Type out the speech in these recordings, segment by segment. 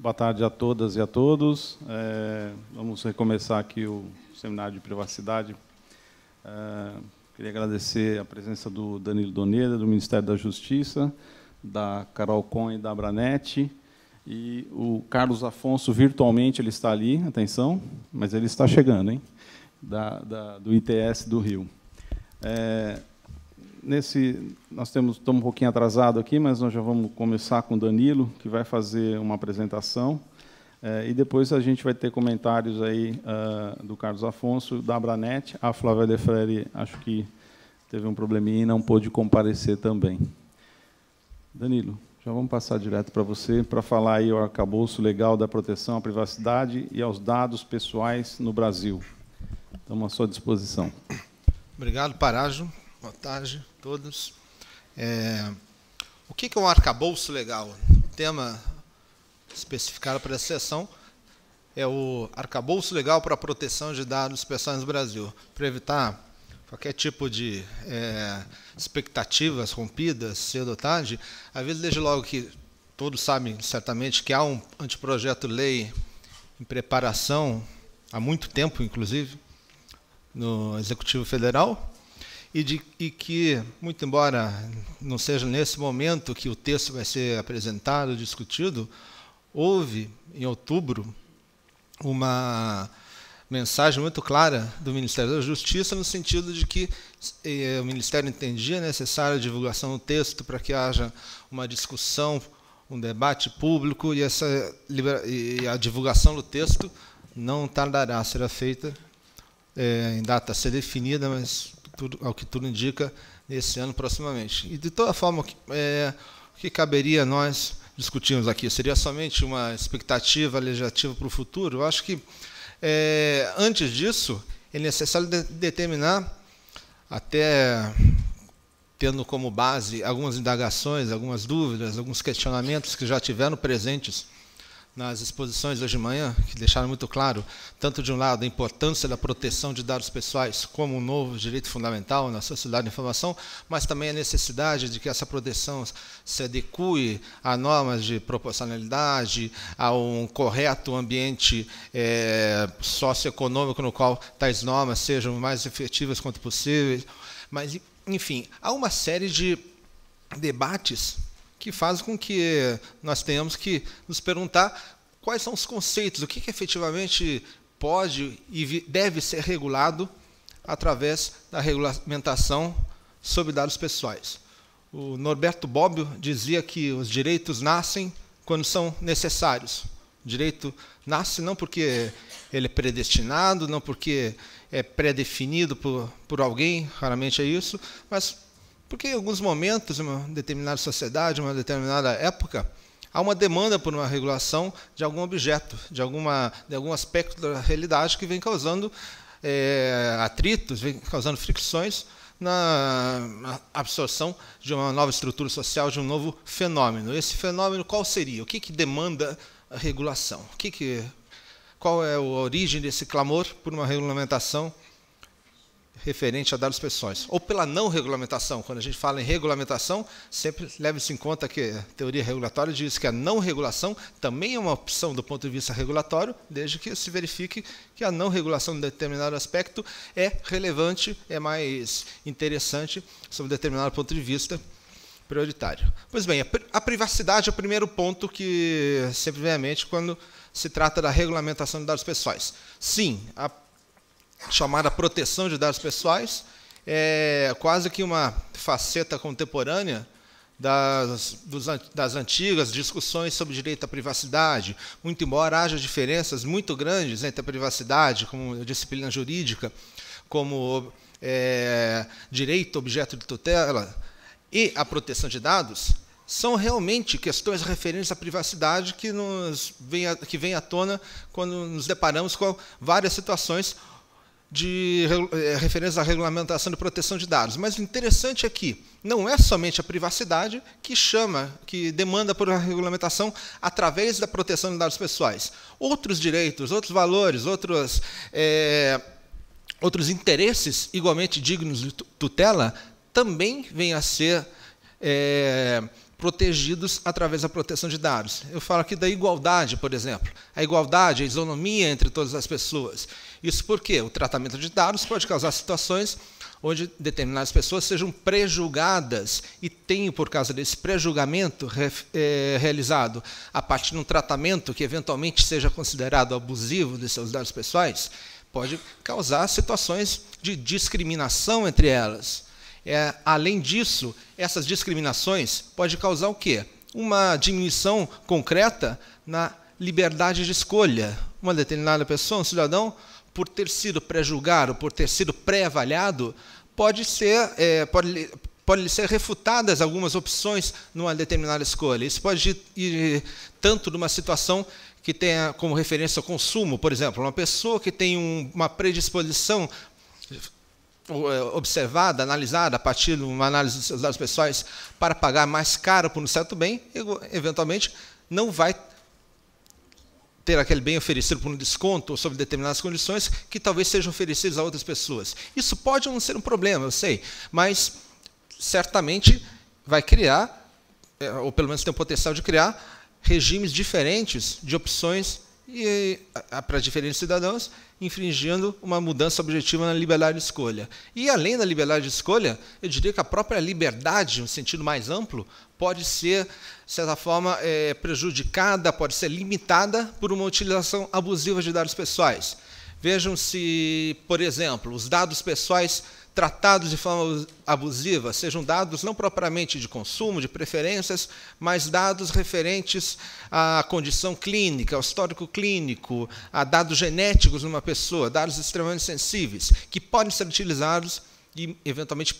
Boa tarde a todas e a todos. Vamos recomeçar aqui o seminário de privacidade. Queria agradecer a presença do Danilo Doneda, do Ministério da Justiça, da Carol Cohen, da Abranet, e o Carlos Afonso, virtualmente, ele está ali, atenção, mas ele está chegando, hein? Do ITS do Rio. Nós estamos um pouquinho atrasado aqui, mas nós já vamos começar com o Danilo, que vai fazer uma apresentação, e depois a gente vai ter comentários aí do Carlos Afonso, da Abranet. A Flávia De Frere, acho que teve um probleminha e não pôde comparecer também. Danilo, já vamos passar direto para você, para falar aí o arcabouço legal da proteção à privacidade e aos dados pessoais no Brasil. Estamos à sua disposição. Obrigado, Parágio. Boa tarde a todos. O que é um arcabouço legal? O tema especificado para essa sessão é o arcabouço legal para a proteção de dados pessoais no Brasil, para evitar qualquer tipo de expectativas rompidas cedo ou tarde. Às vezes, desde logo que todos sabem certamente que há um anteprojeto de lei em preparação, há muito tempo, inclusive, no Executivo Federal, e que, muito embora não seja nesse momento que o texto vai ser apresentado, discutido, houve, em outubro, uma mensagem muito clara do Ministério da Justiça, no sentido de que o Ministério entendia necessária a divulgação do texto para que haja uma discussão, um debate público, e a divulgação do texto não tardará, será feita em data a ser definida, mas ao que tudo indica, nesse ano proximamente. E, de toda forma, o que caberia a nós discutirmos aqui? Seria somente uma expectativa legislativa para o futuro? Eu acho que, antes disso, é necessário determinar, até tendo como base algumas indagações, algumas dúvidas, alguns questionamentos que já tiveram presentes nas exposições hoje de manhã, que deixaram muito claro, tanto de um lado, a importância da proteção de dados pessoais como um novo direito fundamental na sociedade da informação, mas também a necessidade de que essa proteção se adeque a normas de proporcionalidade, a um correto ambiente socioeconômico no qual tais normas sejam o mais efetivas quanto possível. Mas, enfim, há uma série de debates que faz com que nós tenhamos que nos perguntar quais são os conceitos, o que efetivamente pode e deve ser regulado através da regulamentação sobre dados pessoais. O Norberto Bobbio dizia que os direitos nascem quando são necessários. O direito nasce não porque ele é predestinado, não porque é pré-definido por alguém, raramente é isso, mas porque em alguns momentos, em uma determinada sociedade, em uma determinada época, há uma demanda por uma regulação de algum objeto, de algum aspecto da realidade que vem causando atritos, vem causando fricções na absorção de uma nova estrutura social, de um novo fenômeno. Esse fenômeno qual seria? O que demanda a regulação? Qual é a origem desse clamor por uma regulamentação referente a dados pessoais, ou pela não regulamentação? Quando a gente fala em regulamentação, sempre leve-se em conta que a teoria regulatória diz que a não regulação também é uma opção do ponto de vista regulatório, desde que se verifique que a não regulação de determinado aspecto é relevante, é mais interessante, sob determinado ponto de vista prioritário. Pois bem, a privacidade é o primeiro ponto que sempre vem à mente quando se trata da regulamentação de dados pessoais. Sim, a chamada proteção de dados pessoais é quase que uma faceta contemporânea das antigas discussões sobre direito à privacidade, muito embora haja diferenças muito grandes entre a privacidade como disciplina jurídica, como direito objeto de tutela e a proteção de dados, são realmente questões referentes à privacidade que vêm à tona quando nos deparamos com várias situações de referência à regulamentação de proteção de dados. Mas o interessante é que não é somente a privacidade que demanda por uma regulamentação através da proteção de dados pessoais. Outros direitos, outros valores, outros interesses igualmente dignos de tutela também vêm a ser protegidos através da proteção de dados. Eu falo aqui da igualdade, por exemplo. A igualdade, a isonomia entre todas as pessoas. Isso porque o tratamento de dados pode causar situações onde determinadas pessoas sejam prejulgadas e tenham, por causa desse prejulgamento realizado a partir de um tratamento que eventualmente seja considerado abusivo de seus dados pessoais, pode causar situações de discriminação entre elas. Além disso, essas discriminações podem causar o quê? Uma diminuição concreta na liberdade de escolha. Uma determinada pessoa, um cidadão, por ter sido pré-julgado, por ter sido pré-avaliado, pode ser refutadas algumas opções numa determinada escolha. Isso pode ir tanto numa situação que tenha como referência o consumo, por exemplo, uma pessoa que tem uma predisposição observada, analisada a partir de uma análise dos seus dados pessoais para pagar mais caro por um certo bem, eventualmente não vai ter aquele bem oferecido por um desconto ou sob determinadas condições que talvez sejam oferecidos a outras pessoas. Isso pode não ser um problema, eu sei, mas certamente vai criar, ou pelo menos tem o potencial de criar, regimes diferentes de opções para diferentes cidadãos, infringindo uma mudança objetiva na liberdade de escolha. E, além da liberdade de escolha, eu diria que a própria liberdade, no sentido mais amplo, pode ser, de certa forma, prejudicada, pode ser limitada por uma utilização abusiva de dados pessoais. Vejam se, por exemplo, os dados pessoais tratados de forma abusiva sejam dados não propriamente de consumo, de preferências, mas dados referentes à condição clínica, ao histórico clínico, a dados genéticos numa pessoa, dados extremamente sensíveis, que podem ser utilizados e, eventualmente,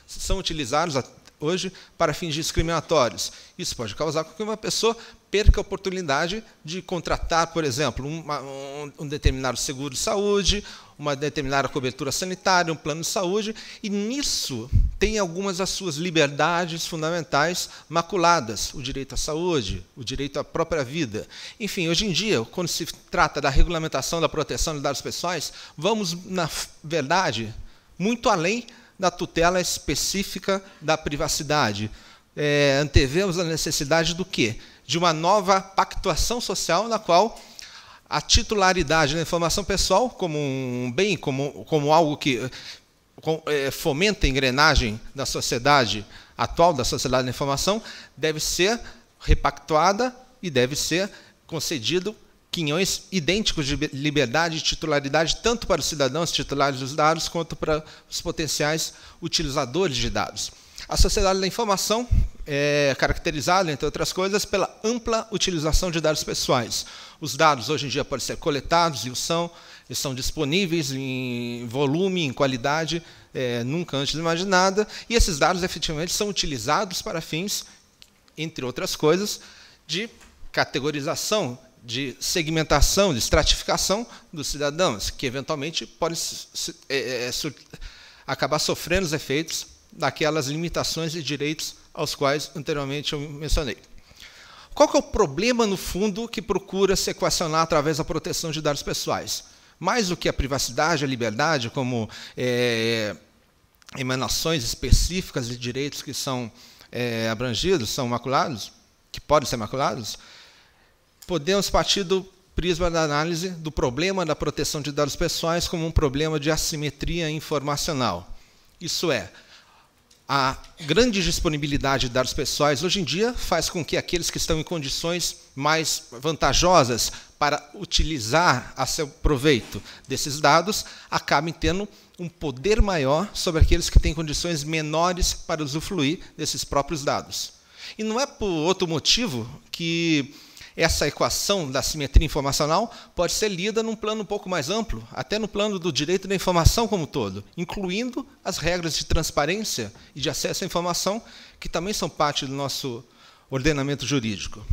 são utilizados hoje para fins discriminatórios. Isso pode causar com que uma pessoa perca a oportunidade de contratar, por exemplo, um determinado seguro de saúde, uma determinada cobertura sanitária, um plano de saúde, e nisso tem algumas das suas liberdades fundamentais maculadas, o direito à saúde, o direito à própria vida. Enfim, hoje em dia, quando se trata da regulamentação da proteção de dados pessoais, vamos, na verdade, muito além da tutela específica da privacidade. Antevemos a necessidade do quê? De uma nova pactuação social na qual a titularidade da informação pessoal como um bem, como algo que fomenta a engrenagem da sociedade atual, da sociedade da informação, deve ser repactuada e deve ser concedido quinhões idênticos de liberdade e titularidade, tanto para os cidadãos titulares dos dados, quanto para os potenciais utilizadores de dados. A sociedade da informação é caracterizada, entre outras coisas, pela ampla utilização de dados pessoais. Os dados, hoje em dia, podem ser coletados, e são disponíveis em volume, em qualidade, nunca antes imaginada, e esses dados, efetivamente, são utilizados para fins, entre outras coisas, de categorização, de segmentação, de estratificação dos cidadãos, que, eventualmente, podem acabar sofrendo os efeitos daquelas limitações e direitos aos quais anteriormente eu mencionei. Qual que é o problema, no fundo, que procura se equacionar através da proteção de dados pessoais? Mais do que a privacidade, a liberdade, como emanações específicas de direitos que são abrangidos, são maculados, que podem ser maculados, podemos partir do prisma da análise do problema da proteção de dados pessoais como um problema de assimetria informacional. Isso é, a grande disponibilidade de dados pessoais hoje em dia faz com que aqueles que estão em condições mais vantajosas para utilizar a seu proveito desses dados acabem tendo um poder maior sobre aqueles que têm condições menores para usufruir desses próprios dados. E não é por outro motivo que essa equação da simetria informacional pode ser lida num plano um pouco mais amplo, até no plano do direito da informação como um todo, incluindo as regras de transparência e de acesso à informação, que também são parte do nosso ordenamento jurídico.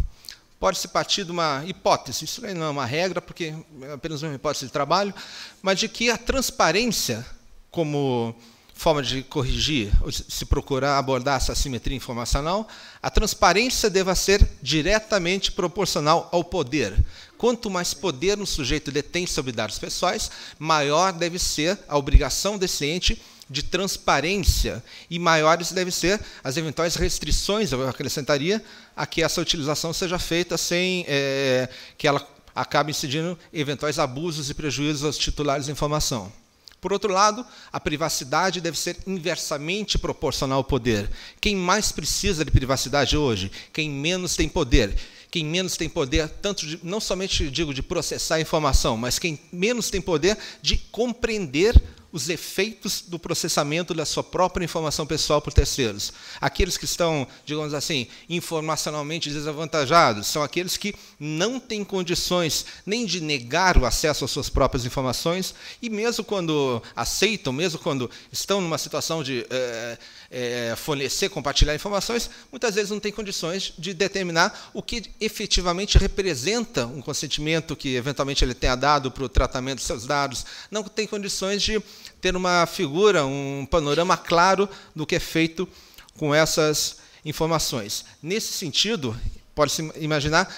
Pode-se partir de uma hipótese, isso não é uma regra, porque é apenas uma hipótese de trabalho, mas de que a transparência, como forma de corrigir, ou se procurar abordar essa assimetria informacional, a transparência deva ser diretamente proporcional ao poder. Quanto mais poder um sujeito detém sobre dados pessoais, maior deve ser a obrigação desse ente de transparência, e maiores devem ser as eventuais restrições, eu acrescentaria, a que essa utilização seja feita sem que ela acabe incidindo em eventuais abusos e prejuízos aos titulares da informação. Por outro lado, a privacidade deve ser inversamente proporcional ao poder. Quem mais precisa de privacidade hoje? Quem menos tem poder. Quem menos tem poder, não somente digo de processar a informação, mas quem menos tem poder de compreender os efeitos do processamento da sua própria informação pessoal por terceiros. Aqueles que estão, digamos assim, informacionalmente desavantajados, são aqueles que não têm condições nem de negar o acesso às suas próprias informações, e mesmo quando aceitam, mesmo quando estão numa situação de fornecer, compartilhar informações, muitas vezes não têm condições de determinar o que efetivamente representa um consentimento que eventualmente ele tenha dado para o tratamento dos seus dados, não tem condições de ter uma figura, um panorama claro do que é feito com essas informações. Nesse sentido, pode-se imaginar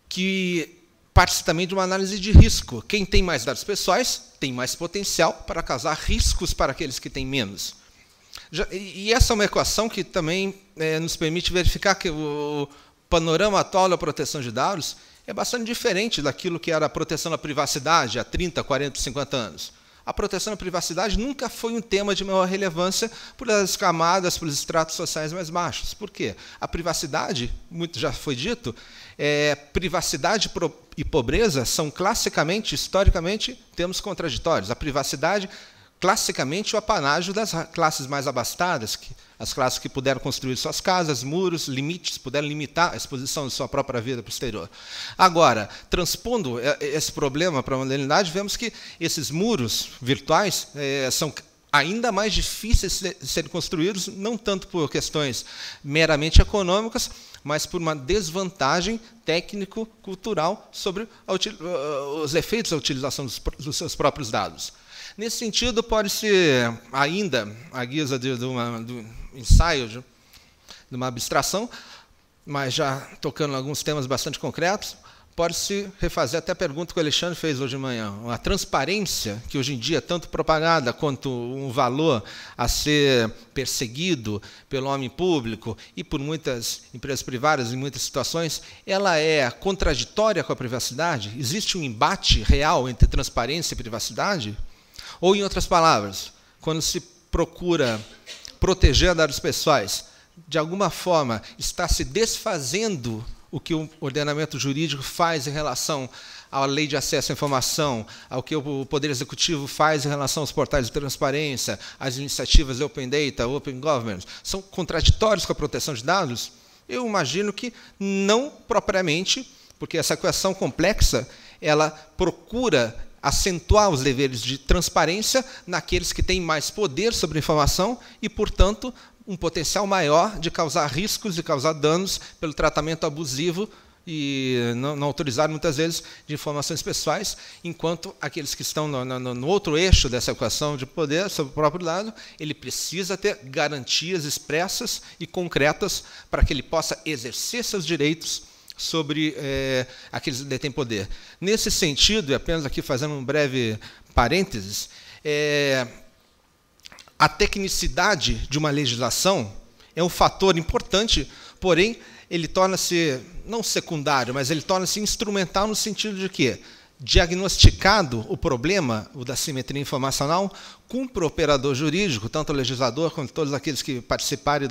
que parte-se também de uma análise de risco. Quem tem mais dados pessoais tem mais potencial para causar riscos para aqueles que têm menos. E essa é uma equação que também nos permite verificar que o panorama atual da proteção de dados é bastante diferente daquilo que era a proteção da privacidade há 30, 40, 50 anos. A proteção da privacidade nunca foi um tema de maior relevância pelas camadas, pelos estratos sociais mais baixos. Por quê? A privacidade, muito já foi dito, privacidade e pobreza são classicamente, historicamente, termos contraditórios. A privacidade, classicamente, o apanágio das classes mais abastadas, as classes que puderam construir suas casas, muros, limites, puderam limitar a exposição de sua própria vida para o exterior. Agora, transpondo esse problema para a modernidade, vemos que esses muros virtuais são ainda mais difíceis de serem construídos, não tanto por questões meramente econômicas, mas por uma desvantagem técnico-cultural sobre os efeitos da utilização dos seus próprios dados. Nesse sentido, pode-se ainda, à guisa de um ensaio, de uma abstração, mas já tocando em alguns temas bastante concretos, pode-se refazer até a pergunta que o Alexandre fez hoje de manhã. A transparência, que hoje em dia é tanto propagada quanto um valor a ser perseguido pelo homem público e por muitas empresas privadas em muitas situações, ela é contraditória com a privacidade? Existe um embate real entre transparência e privacidade? Ou, em outras palavras, quando se procura proteger dados pessoais, de alguma forma está se desfazendo o que o ordenamento jurídico faz em relação à lei de acesso à informação, ao que o Poder Executivo faz em relação aos portais de transparência, às iniciativas Open Data, Open Government, são contraditórios com a proteção de dados? Eu imagino que não propriamente, porque essa equação complexa, ela procura acentuar os deveres de transparência naqueles que têm mais poder sobre a informação e, portanto, um potencial maior de causar riscos e causar danos pelo tratamento abusivo e não autorizado, muitas vezes, de informações pessoais, enquanto aqueles que estão no outro eixo dessa equação de poder, sobre o próprio dado, ele precisa ter garantias expressas e concretas para que ele possa exercer seus direitos sobre aqueles que detêm poder. Nesse sentido, e apenas aqui fazendo um breve parênteses, a tecnicidade de uma legislação é um fator importante, porém, ele torna-se, não secundário, mas ele torna-se instrumental no sentido de que, diagnosticado o problema, o da simetria informacional, cumpre o operador jurídico, tanto o legislador quanto todos aqueles que participarem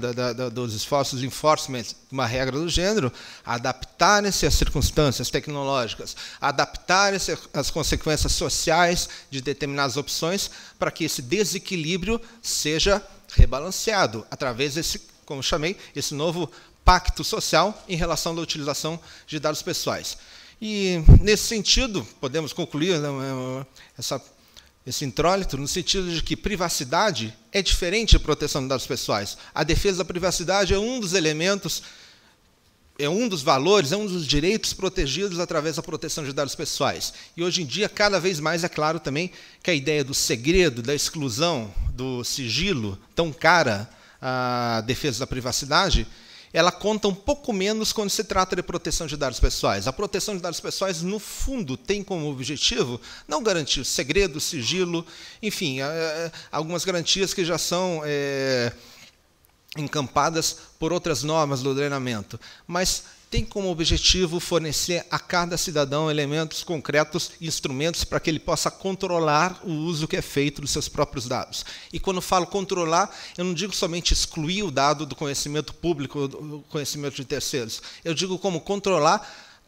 dos esforços de enforcement de uma regra do gênero, adaptarem-se às circunstâncias tecnológicas, adaptarem-se às consequências sociais de determinadas opções, para que esse desequilíbrio seja rebalanceado através desse, como chamei, esse novo pacto social em relação à utilização de dados pessoais. E, nesse sentido, podemos concluir esse intrólito no sentido de que privacidade é diferente de proteção de dados pessoais. A defesa da privacidade é um dos elementos, é um dos valores, é um dos direitos protegidos através da proteção de dados pessoais. E, hoje em dia, cada vez mais é claro também que a ideia do segredo, da exclusão, do sigilo, tão cara à defesa da privacidade, ela conta um pouco menos quando se trata de proteção de dados pessoais. A proteção de dados pessoais, no fundo, tem como objetivo não garantir segredo, sigilo, enfim, algumas garantias que já são encampadas por outras normas do ordenamento, mas tem como objetivo fornecer a cada cidadão elementos concretos, instrumentos para que ele possa controlar o uso que é feito dos seus próprios dados. E quando falo controlar, eu não digo somente excluir o dado do conhecimento público, do conhecimento de terceiros. Eu digo como controlar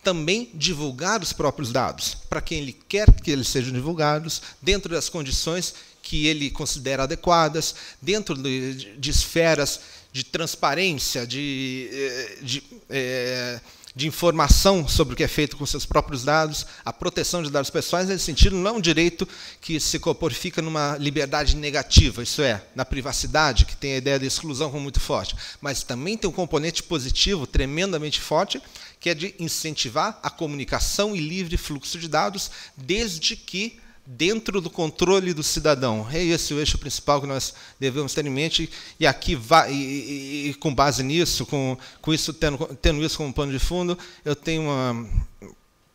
também divulgar os próprios dados, para quem ele quer que eles sejam divulgados, dentro das condições que ele considera adequadas, dentro de esferas de transparência, de informação sobre o que é feito com seus próprios dados. A proteção de dados pessoais, nesse sentido, não é um direito que se corporifica numa liberdade negativa, isso é, na privacidade, que tem a ideia de exclusão como muito forte, mas também tem um componente positivo tremendamente forte, que é de incentivar a comunicação e livre fluxo de dados, desde que dentro do controle do cidadão. É esse o eixo principal que nós devemos ter em mente, e aqui e com base nisso, com isso tendo isso como pano de fundo, eu tenho uma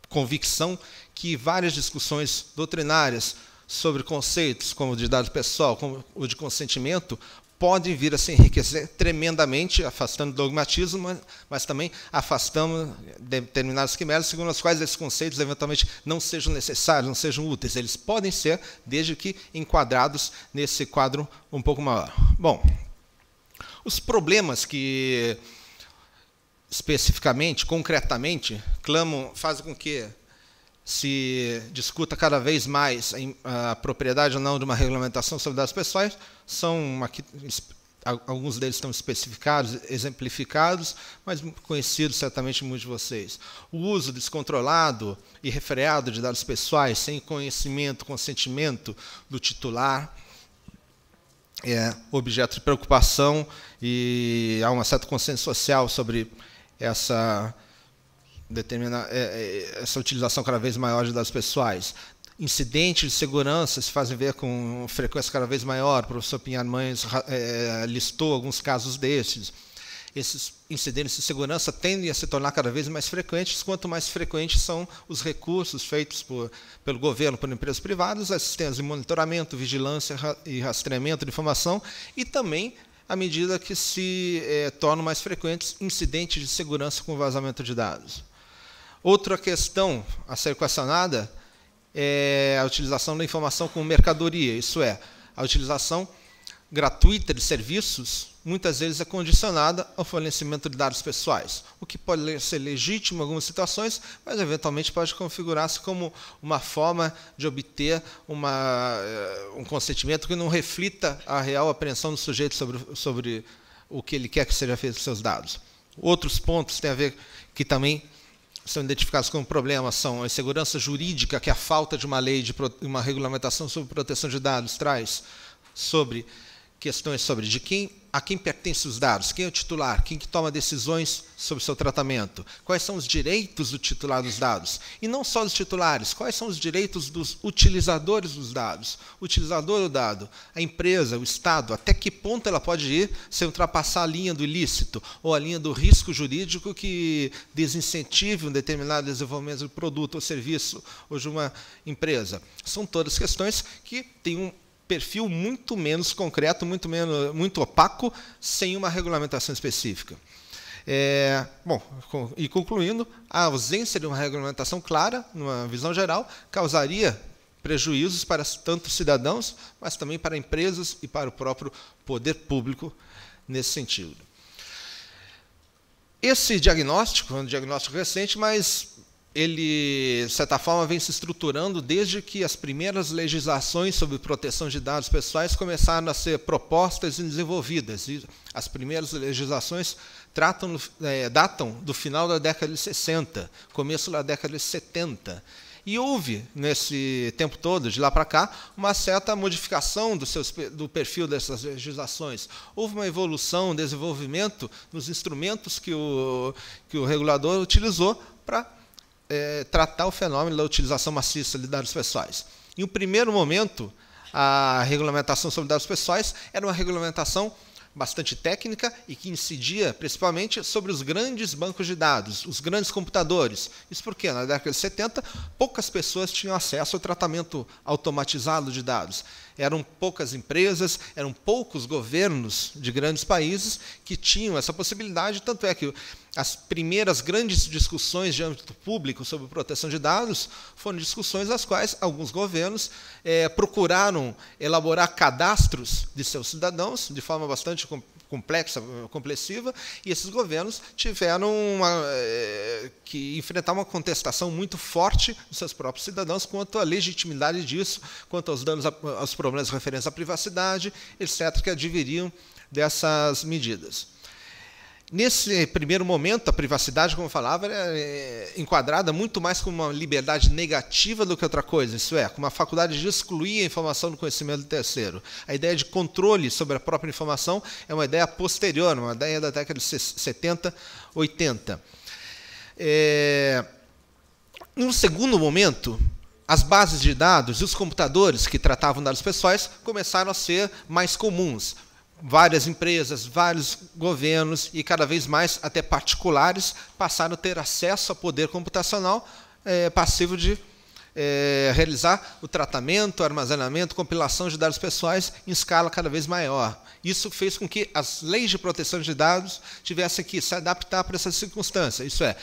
convicção que várias discussões doutrinárias sobre conceitos como o de dado pessoal, como o de consentimento, podem vir a se enriquecer tremendamente, afastando o dogmatismo, mas também afastando determinadas quimeras, segundo as quais esses conceitos eventualmente não sejam necessários, não sejam úteis. Eles podem ser, desde que enquadrados nesse quadro um pouco maior. Bom, os problemas que especificamente, concretamente, fazem com que se discuta cada vez mais a propriedade ou não de uma regulamentação sobre dados pessoais, alguns deles estão especificados, exemplificados, mas conhecidos certamente muitos de vocês. O uso descontrolado e refreado de dados pessoais, sem conhecimento, consentimento do titular, é objeto de preocupação, e há um certo consenso social sobre essa utilização cada vez maior de dados pessoais. Incidentes de segurança se fazem ver com frequência cada vez maior. O professor Pinhar Mães listou alguns casos desses. Esses incidentes de segurança tendem a se tornar cada vez mais frequentes, quanto mais frequentes são os recursos feitos pelo governo, por empresas privadas, as sistemas de monitoramento, vigilância e rastreamento de informação, e também à medida que se tornam mais frequentes incidentes de segurança com vazamento de dados. Outra questão a ser equacionada é a utilização da informação como mercadoria, isso é, a utilização gratuita de serviços, muitas vezes é condicionada ao fornecimento de dados pessoais, o que pode ser legítimo em algumas situações, mas eventualmente pode configurar-se como uma forma de obter um consentimento que não reflita a real apreensão do sujeito sobre o que ele quer que seja feito com seus dados. Outros pontos têm a ver que também são identificados como problemas são a insegurança jurídica que a falta de uma lei, de uma regulamentação sobre proteção de dados traz, sobre questões sobre a quem pertencem os dados, quem é o titular, quem que toma decisões sobre o seu tratamento, quais são os direitos do titular dos dados, e não só dos titulares, quais são os direitos dos utilizadores dos dados, o utilizador do dado, a empresa, o Estado, até que ponto ela pode ir sem ultrapassar a linha do ilícito ou a linha do risco jurídico que desincentive um determinado desenvolvimento de produto ou serviço ou de uma empresa. São todas questões que têm um perfil muito menos concreto, muito opaco, sem uma regulamentação específica. E concluindo, a ausência de uma regulamentação clara, numa visão geral, causaria prejuízos para tanto cidadãos, mas também para empresas e para o próprio poder público nesse sentido. Esse diagnóstico é um diagnóstico recente, mas ele, de certa forma, vem se estruturando desde que as primeiras legislações sobre proteção de dados pessoais começaram a ser propostas e desenvolvidas. E as primeiras legislações datam do final da década de 60, começo da década de 70. E houve, nesse tempo todo, de lá para cá, uma certa modificação do perfil dessas legislações. Houve uma evolução, um desenvolvimento nos instrumentos que o regulador utilizou para tratar o fenômeno da utilização maciça de dados pessoais. Em um primeiro momento, a regulamentação sobre dados pessoais era uma regulamentação bastante técnica e que incidia principalmente sobre os grandes bancos de dados, os grandes computadores. Isso porque, na década de 70, poucas pessoas tinham acesso ao tratamento automatizado de dados. Eram poucas empresas, eram poucos governos de grandes países que tinham essa possibilidade, tanto é que as primeiras grandes discussões de âmbito público sobre proteção de dados foram discussões nas quais alguns governos procuraram elaborar cadastros de seus cidadãos de forma bastante complexa, complessiva, e esses governos tiveram que enfrentar uma contestação muito forte dos seus próprios cidadãos quanto à legitimidade disso, quanto aos danos, aos problemas referentes à privacidade, etc., que adviriam dessas medidas. Nesse primeiro momento, a privacidade, como eu falava, é enquadrada muito mais como uma liberdade negativa do que outra coisa, isso é, como uma faculdade de excluir a informação do conhecimento do terceiro. A ideia de controle sobre a própria informação é uma ideia posterior, uma ideia da década de 70, 80. No segundo momento, as bases de dados e os computadores que tratavam dados pessoais começaram a ser mais comuns. Várias empresas, vários governos e cada vez mais até particulares passaram a ter acesso a poder computacional passivo de realizar o tratamento, armazenamento, compilação de dados pessoais em escala cada vez maior. Isso fez com que as leis de proteção de dados tivessem que se adaptar para essa circunstância. Isso é,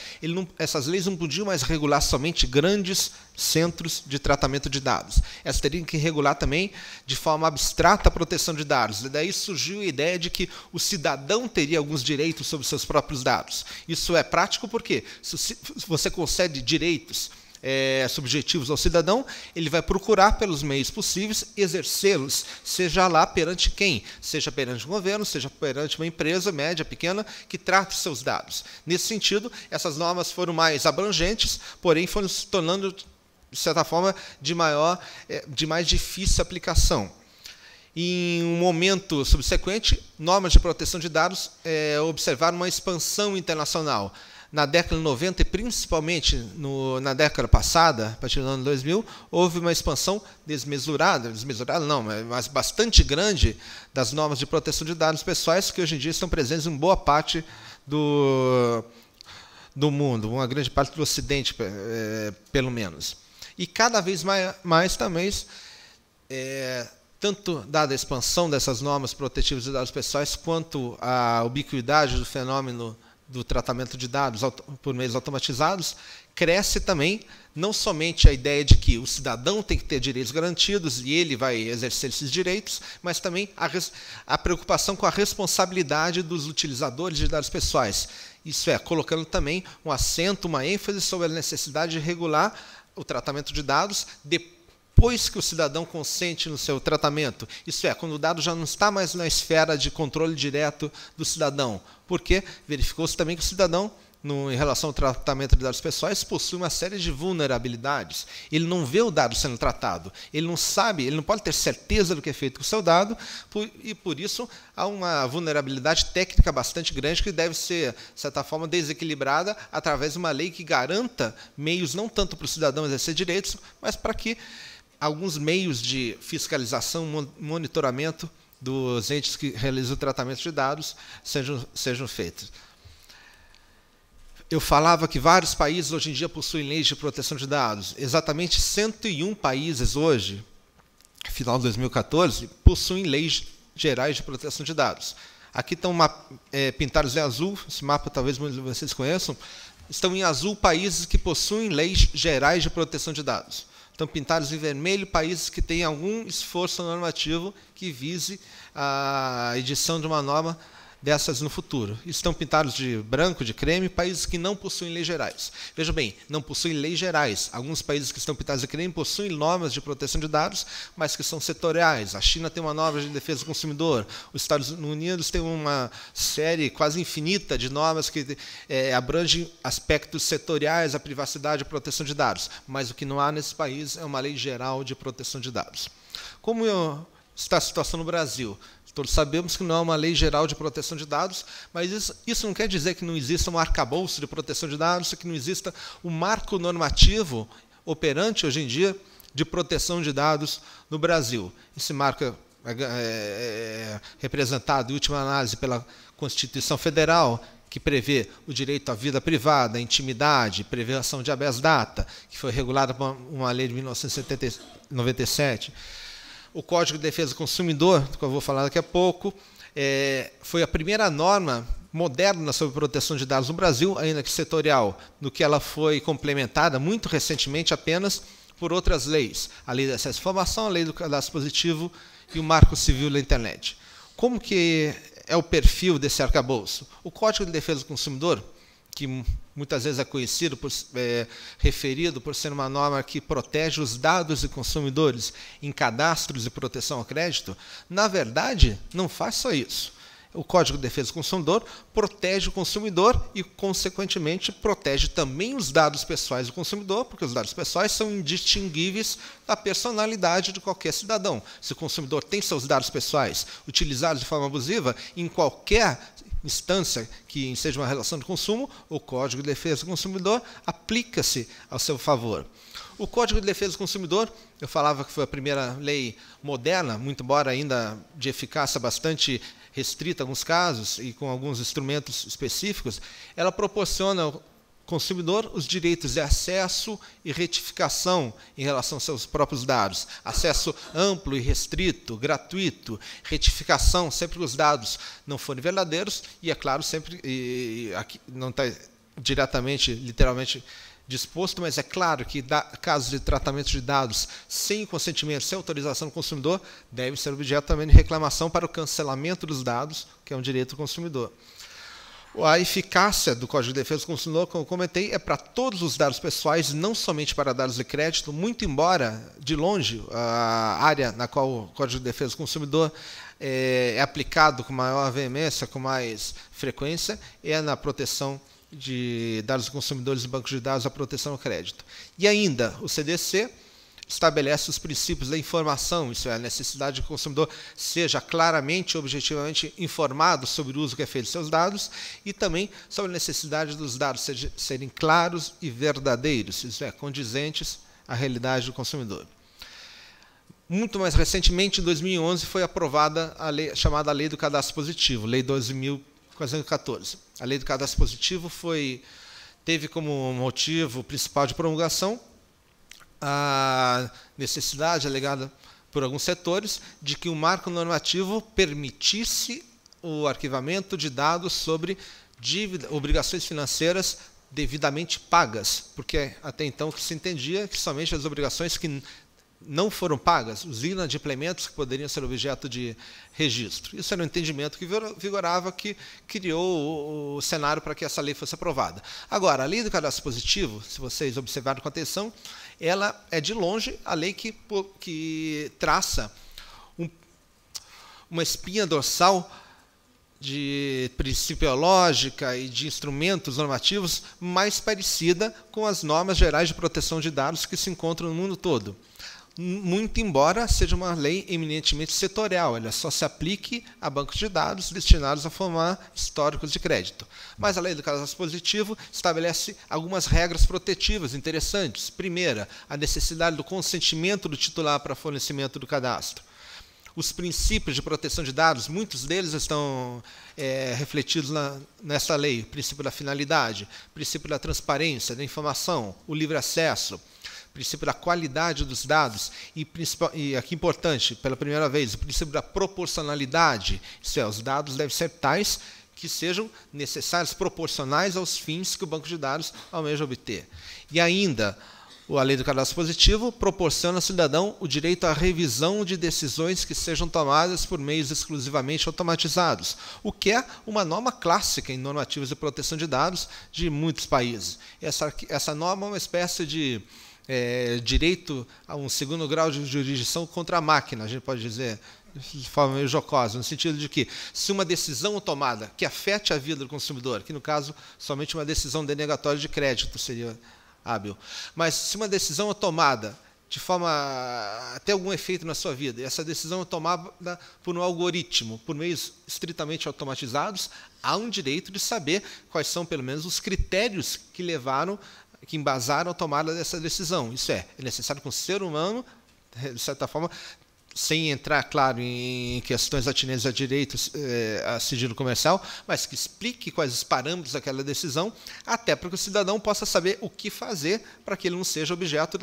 essas leis não podiam mais regular somente grandes centros de tratamento de dados. Elas teriam que regular também de forma abstrata a proteção de dados. E daí surgiu a ideia de que o cidadão teria alguns direitos sobre seus próprios dados. Isso é prático porque se você concede direitos subjetivos ao cidadão, ele vai procurar, pelos meios possíveis, exercê-los, seja lá perante quem? Seja perante um governo, seja perante uma empresa média, pequena, que trate seus dados. Nesse sentido, essas normas foram mais abrangentes, porém foram se tornando, de certa forma, de mais difícil aplicação. Em um momento subsequente, normas de proteção de dados observaram uma expansão internacional. Na década de 90 e principalmente na década passada, a partir do ano 2000, houve uma expansão desmesurada não, mas bastante grande das normas de proteção de dados pessoais que hoje em dia estão presentes em boa parte do mundo, uma grande parte do Ocidente, pelo menos. E cada vez mais também, tanto dada a expansão dessas normas protetivas de dados pessoais, quanto a ubiquidade do fenômeno do tratamento de dados por meios automatizados, cresce também não somente a ideia de que o cidadão tem que ter direitos garantidos e ele vai exercer esses direitos, mas também a preocupação com a responsabilidade dos utilizadores de dados pessoais. Isso é, colocando também um acento, uma ênfase sobre a necessidade de regular o tratamento de dados depois que o cidadão consente no seu tratamento. Isso é, quando o dado já não está mais na esfera de controle direto do cidadão. Porque verificou-se também que o cidadão, em relação ao tratamento de dados pessoais, possui uma série de vulnerabilidades. Ele não vê o dado sendo tratado, ele não sabe, ele não pode ter certeza do que é feito com o seu dado, e por isso há uma vulnerabilidade técnica bastante grande que deve ser, de certa forma, desequilibrada através de uma lei que garanta meios não tanto para o cidadão exercer direitos, mas para que alguns meios de fiscalização, monitoramento dos entes que realizam o tratamento de dados sejam feitos. Eu falava que vários países hoje em dia possuem leis de proteção de dados. Exatamente 101 países hoje, final de 2014, possuem leis gerais de proteção de dados. Aqui estão pintados em azul, esse mapa talvez muitos de vocês conheçam, estão em azul países que possuem leis gerais de proteção de dados. Estão pintados em vermelho países que têm algum esforço normativo que vise a edição de uma norma dessas no futuro. Estão pintados de branco, de creme, países que não possuem leis gerais. Veja bem, não possuem leis gerais. Alguns países que estão pintados de creme possuem normas de proteção de dados, mas que são setoriais. A China tem uma norma de defesa do consumidor. Os Estados Unidos têm uma série quase infinita de normas que abrangem aspectos setoriais, a privacidade e a proteção de dados. Mas o que não há nesse país é uma lei geral de proteção de dados. Como está a situação no Brasil? Todos sabemos que não há uma lei geral de proteção de dados, mas isso não quer dizer que não exista um arcabouço de proteção de dados, que não exista um marco normativo operante hoje em dia de proteção de dados no Brasil. Esse marco representado, em última análise, pela Constituição Federal, que prevê o direito à vida privada, à intimidade, prevenção de habeas data, que foi regulada por uma lei de 1997. O Código de Defesa do Consumidor, que eu vou falar daqui a pouco, foi a primeira norma moderna sobre proteção de dados no Brasil, ainda que setorial, no que ela foi complementada muito recentemente apenas por outras leis, a Lei de Acesso à Informação, a Lei do Cadastro Positivo e o Marco Civil da Internet. Como que é o perfil desse arcabouço? O Código de Defesa do Consumidor, que muitas vezes é conhecido, referido por ser uma norma que protege os dados de consumidores em cadastros de proteção ao crédito, na verdade, não faz só isso. O Código de Defesa do Consumidor protege o consumidor e, consequentemente, protege também os dados pessoais do consumidor, porque os dados pessoais são indistinguíveis da personalidade de qualquer cidadão. Se o consumidor tem seus dados pessoais utilizados de forma abusiva, em qualquer instância que seja uma relação de consumo, o Código de Defesa do Consumidor aplica-se ao seu favor. O Código de Defesa do Consumidor, eu falava que foi a primeira lei moderna, muito embora ainda de eficácia bastante restrita em alguns casos e com alguns instrumentos específicos, ela proporciona ao consumidor os direitos de acesso e retificação em relação aos seus próprios dados. Acesso amplo e restrito, gratuito, retificação sempre que os dados não forem verdadeiros e, é claro, sempre, aqui não está diretamente, literalmente, disposto, mas é claro que casos de tratamento de dados sem consentimento, sem autorização do consumidor, deve ser objeto também de reclamação para o cancelamento dos dados, que é um direito do consumidor. A eficácia do Código de Defesa do Consumidor, como eu comentei, é para todos os dados pessoais, não somente para dados de crédito, muito embora, de longe, a área na qual o Código de Defesa do Consumidor é aplicado com maior veemência, com mais frequência, é na proteção de dados dos consumidores e bancos de dados, a proteção ao crédito. E ainda, o CDC estabelece os princípios da informação, isso é, a necessidade de que o consumidor seja claramente e objetivamente informado sobre o uso que é feito de seus dados e também sobre a necessidade dos dados serem claros e verdadeiros, isso é, condizentes à realidade do consumidor. Muito mais recentemente, em 2011, foi aprovada a lei, chamada Lei do Cadastro Positivo, Lei 12.414. A Lei do Cadastro Positivo teve como motivo principal de promulgação a necessidade alegada por alguns setores de que o marco normativo permitisse o arquivamento de dados sobre obrigações financeiras devidamente pagas, porque até então que se entendia que somente as obrigações que não foram pagas, os inadimplementos que poderiam ser objeto de registro. Isso era um entendimento que vigorava, que criou o cenário para que essa lei fosse aprovada. Agora, a Lei do Cadastro Positivo, se vocês observarem com atenção, ela é, de longe, a lei que traça uma espinha dorsal de principiológica e de instrumentos normativos mais parecida com as normas gerais de proteção de dados que se encontram no mundo todo. Muito embora seja uma lei eminentemente setorial, ela só se aplique a bancos de dados destinados a formar históricos de crédito. Mas a Lei do Cadastro Positivo estabelece algumas regras protetivas interessantes. Primeira, a necessidade do consentimento do titular para fornecimento do cadastro. Os princípios de proteção de dados, muitos deles estão refletidos nessa lei. O princípio da finalidade, o princípio da transparência, da informação, o livre acesso, o princípio da qualidade dos dados e aqui importante, pela primeira vez, o princípio da proporcionalidade, isso é, os dados devem ser tais que sejam necessários, proporcionais aos fins que o banco de dados almeja obter. E ainda, a Lei do Cadastro Positivo proporciona ao cidadão o direito à revisão de decisões que sejam tomadas por meios exclusivamente automatizados, o que é uma norma clássica em normativas de proteção de dados de muitos países. Essa norma é uma espécie de direito a um segundo grau de jurisdição contra a máquina, a gente pode dizer de forma meio jocosa, no sentido de que, se uma decisão tomada que afete a vida do consumidor, que no caso somente uma decisão denegatória de crédito seria hábil, mas se uma decisão é tomada de forma a ter algum efeito na sua vida, e essa decisão é tomada por um algoritmo, por meios estritamente automatizados, há um direito de saber quais são, pelo menos, os critérios que embasaram a tomada dessa decisão. Isso é necessário que um ser humano, de certa forma, sem entrar, claro, em questões atinentes a direitos, a sigilo comercial, mas que explique quais os parâmetros daquela decisão, até para que o cidadão possa saber o que fazer para que ele não seja objeto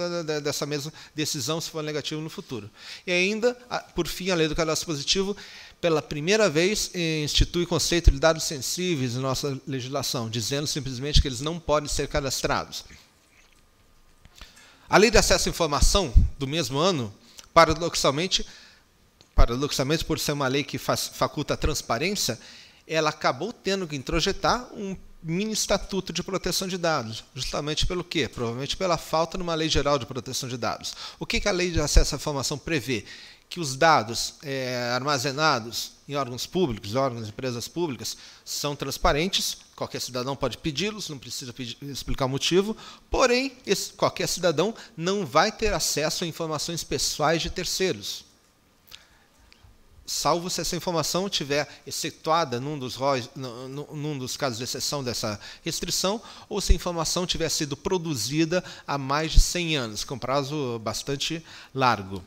dessa mesma decisão, se for negativo no futuro. E ainda, por fim, a Lei do Cadastro Positivo, pela primeira vez, institui o conceito de dados sensíveis na nossa legislação, dizendo simplesmente que eles não podem ser cadastrados. A Lei de Acesso à Informação, do mesmo ano, paradoxalmente, por ser uma lei que faculta a transparência, ela acabou tendo que introjetar um mini estatuto de proteção de dados. Justamente pelo quê? Provavelmente pela falta de uma lei geral de proteção de dados. O que a Lei de Acesso à Informação prevê? Que os dados armazenados em órgãos públicos, órgãos e empresas públicas, são transparentes, qualquer cidadão pode pedi-los, não precisa explicar o motivo, porém, qualquer cidadão não vai ter acesso a informações pessoais de terceiros, salvo se essa informação estiver excetuada num dos casos de exceção dessa restrição, ou se a informação tiver sido produzida há mais de 100 anos, com prazo bastante largo.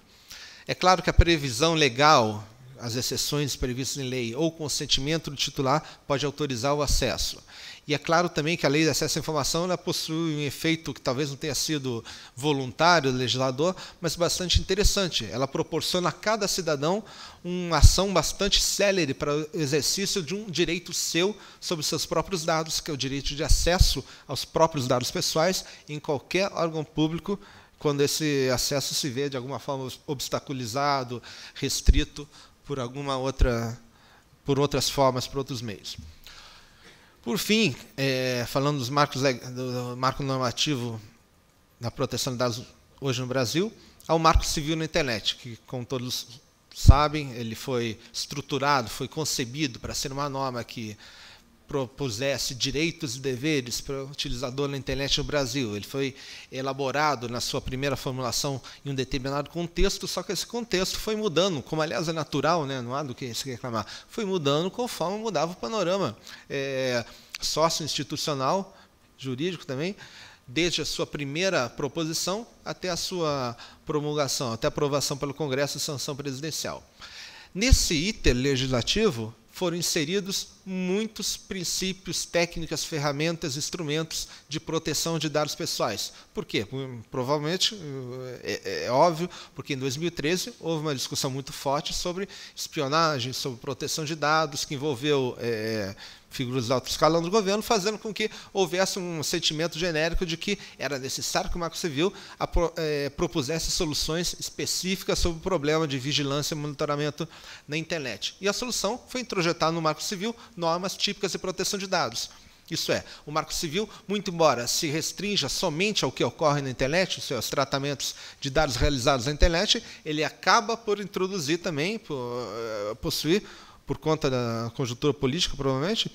É claro que a previsão legal, as exceções previstas em lei ou consentimento do titular pode autorizar o acesso. E é claro também que a Lei de Acesso à Informação ela possui um efeito que talvez não tenha sido voluntário do legislador, mas bastante interessante. Ela proporciona a cada cidadão uma ação bastante célere para o exercício de um direito seu sobre seus próprios dados, que é o direito de acesso aos próprios dados pessoais em qualquer órgão público, quando esse acesso se vê de alguma forma obstaculizado, restrito por por outras formas, por outros meios. Por fim, falando do marco normativo da proteção de dados hoje no Brasil, há o Marco Civil na Internet, que, como todos sabem, ele foi estruturado, foi concebido para ser uma norma que propusesse direitos e deveres para o utilizador na internet no Brasil. Ele foi elaborado na sua primeira formulação em um determinado contexto, só que esse contexto foi mudando, como aliás é natural, né? Não há do que se reclamar, foi mudando conforme mudava o panorama sócio-institucional, jurídico também, desde a sua primeira proposição até a sua promulgação, até a aprovação pelo Congresso e sanção presidencial. Nesse iter legislativo, foram inseridos muitos princípios, técnicas, ferramentas, instrumentos de proteção de dados pessoais. Por quê? Provavelmente, é óbvio, porque em 2013 houve uma discussão muito forte sobre espionagem, sobre proteção de dados, que envolveu figuras de alto escalão do governo, fazendo com que houvesse um sentimento genérico de que era necessário que o Marco Civil propusesse soluções específicas sobre o problema de vigilância e monitoramento na internet. E a solução foi introjetar no Marco Civil normas típicas de proteção de dados. Isso é, o Marco Civil, muito embora se restrinja somente ao que ocorre na internet, os seus tratamentos de dados realizados na internet, ele acaba por introduzir também, possuir, por conta da conjuntura política, provavelmente,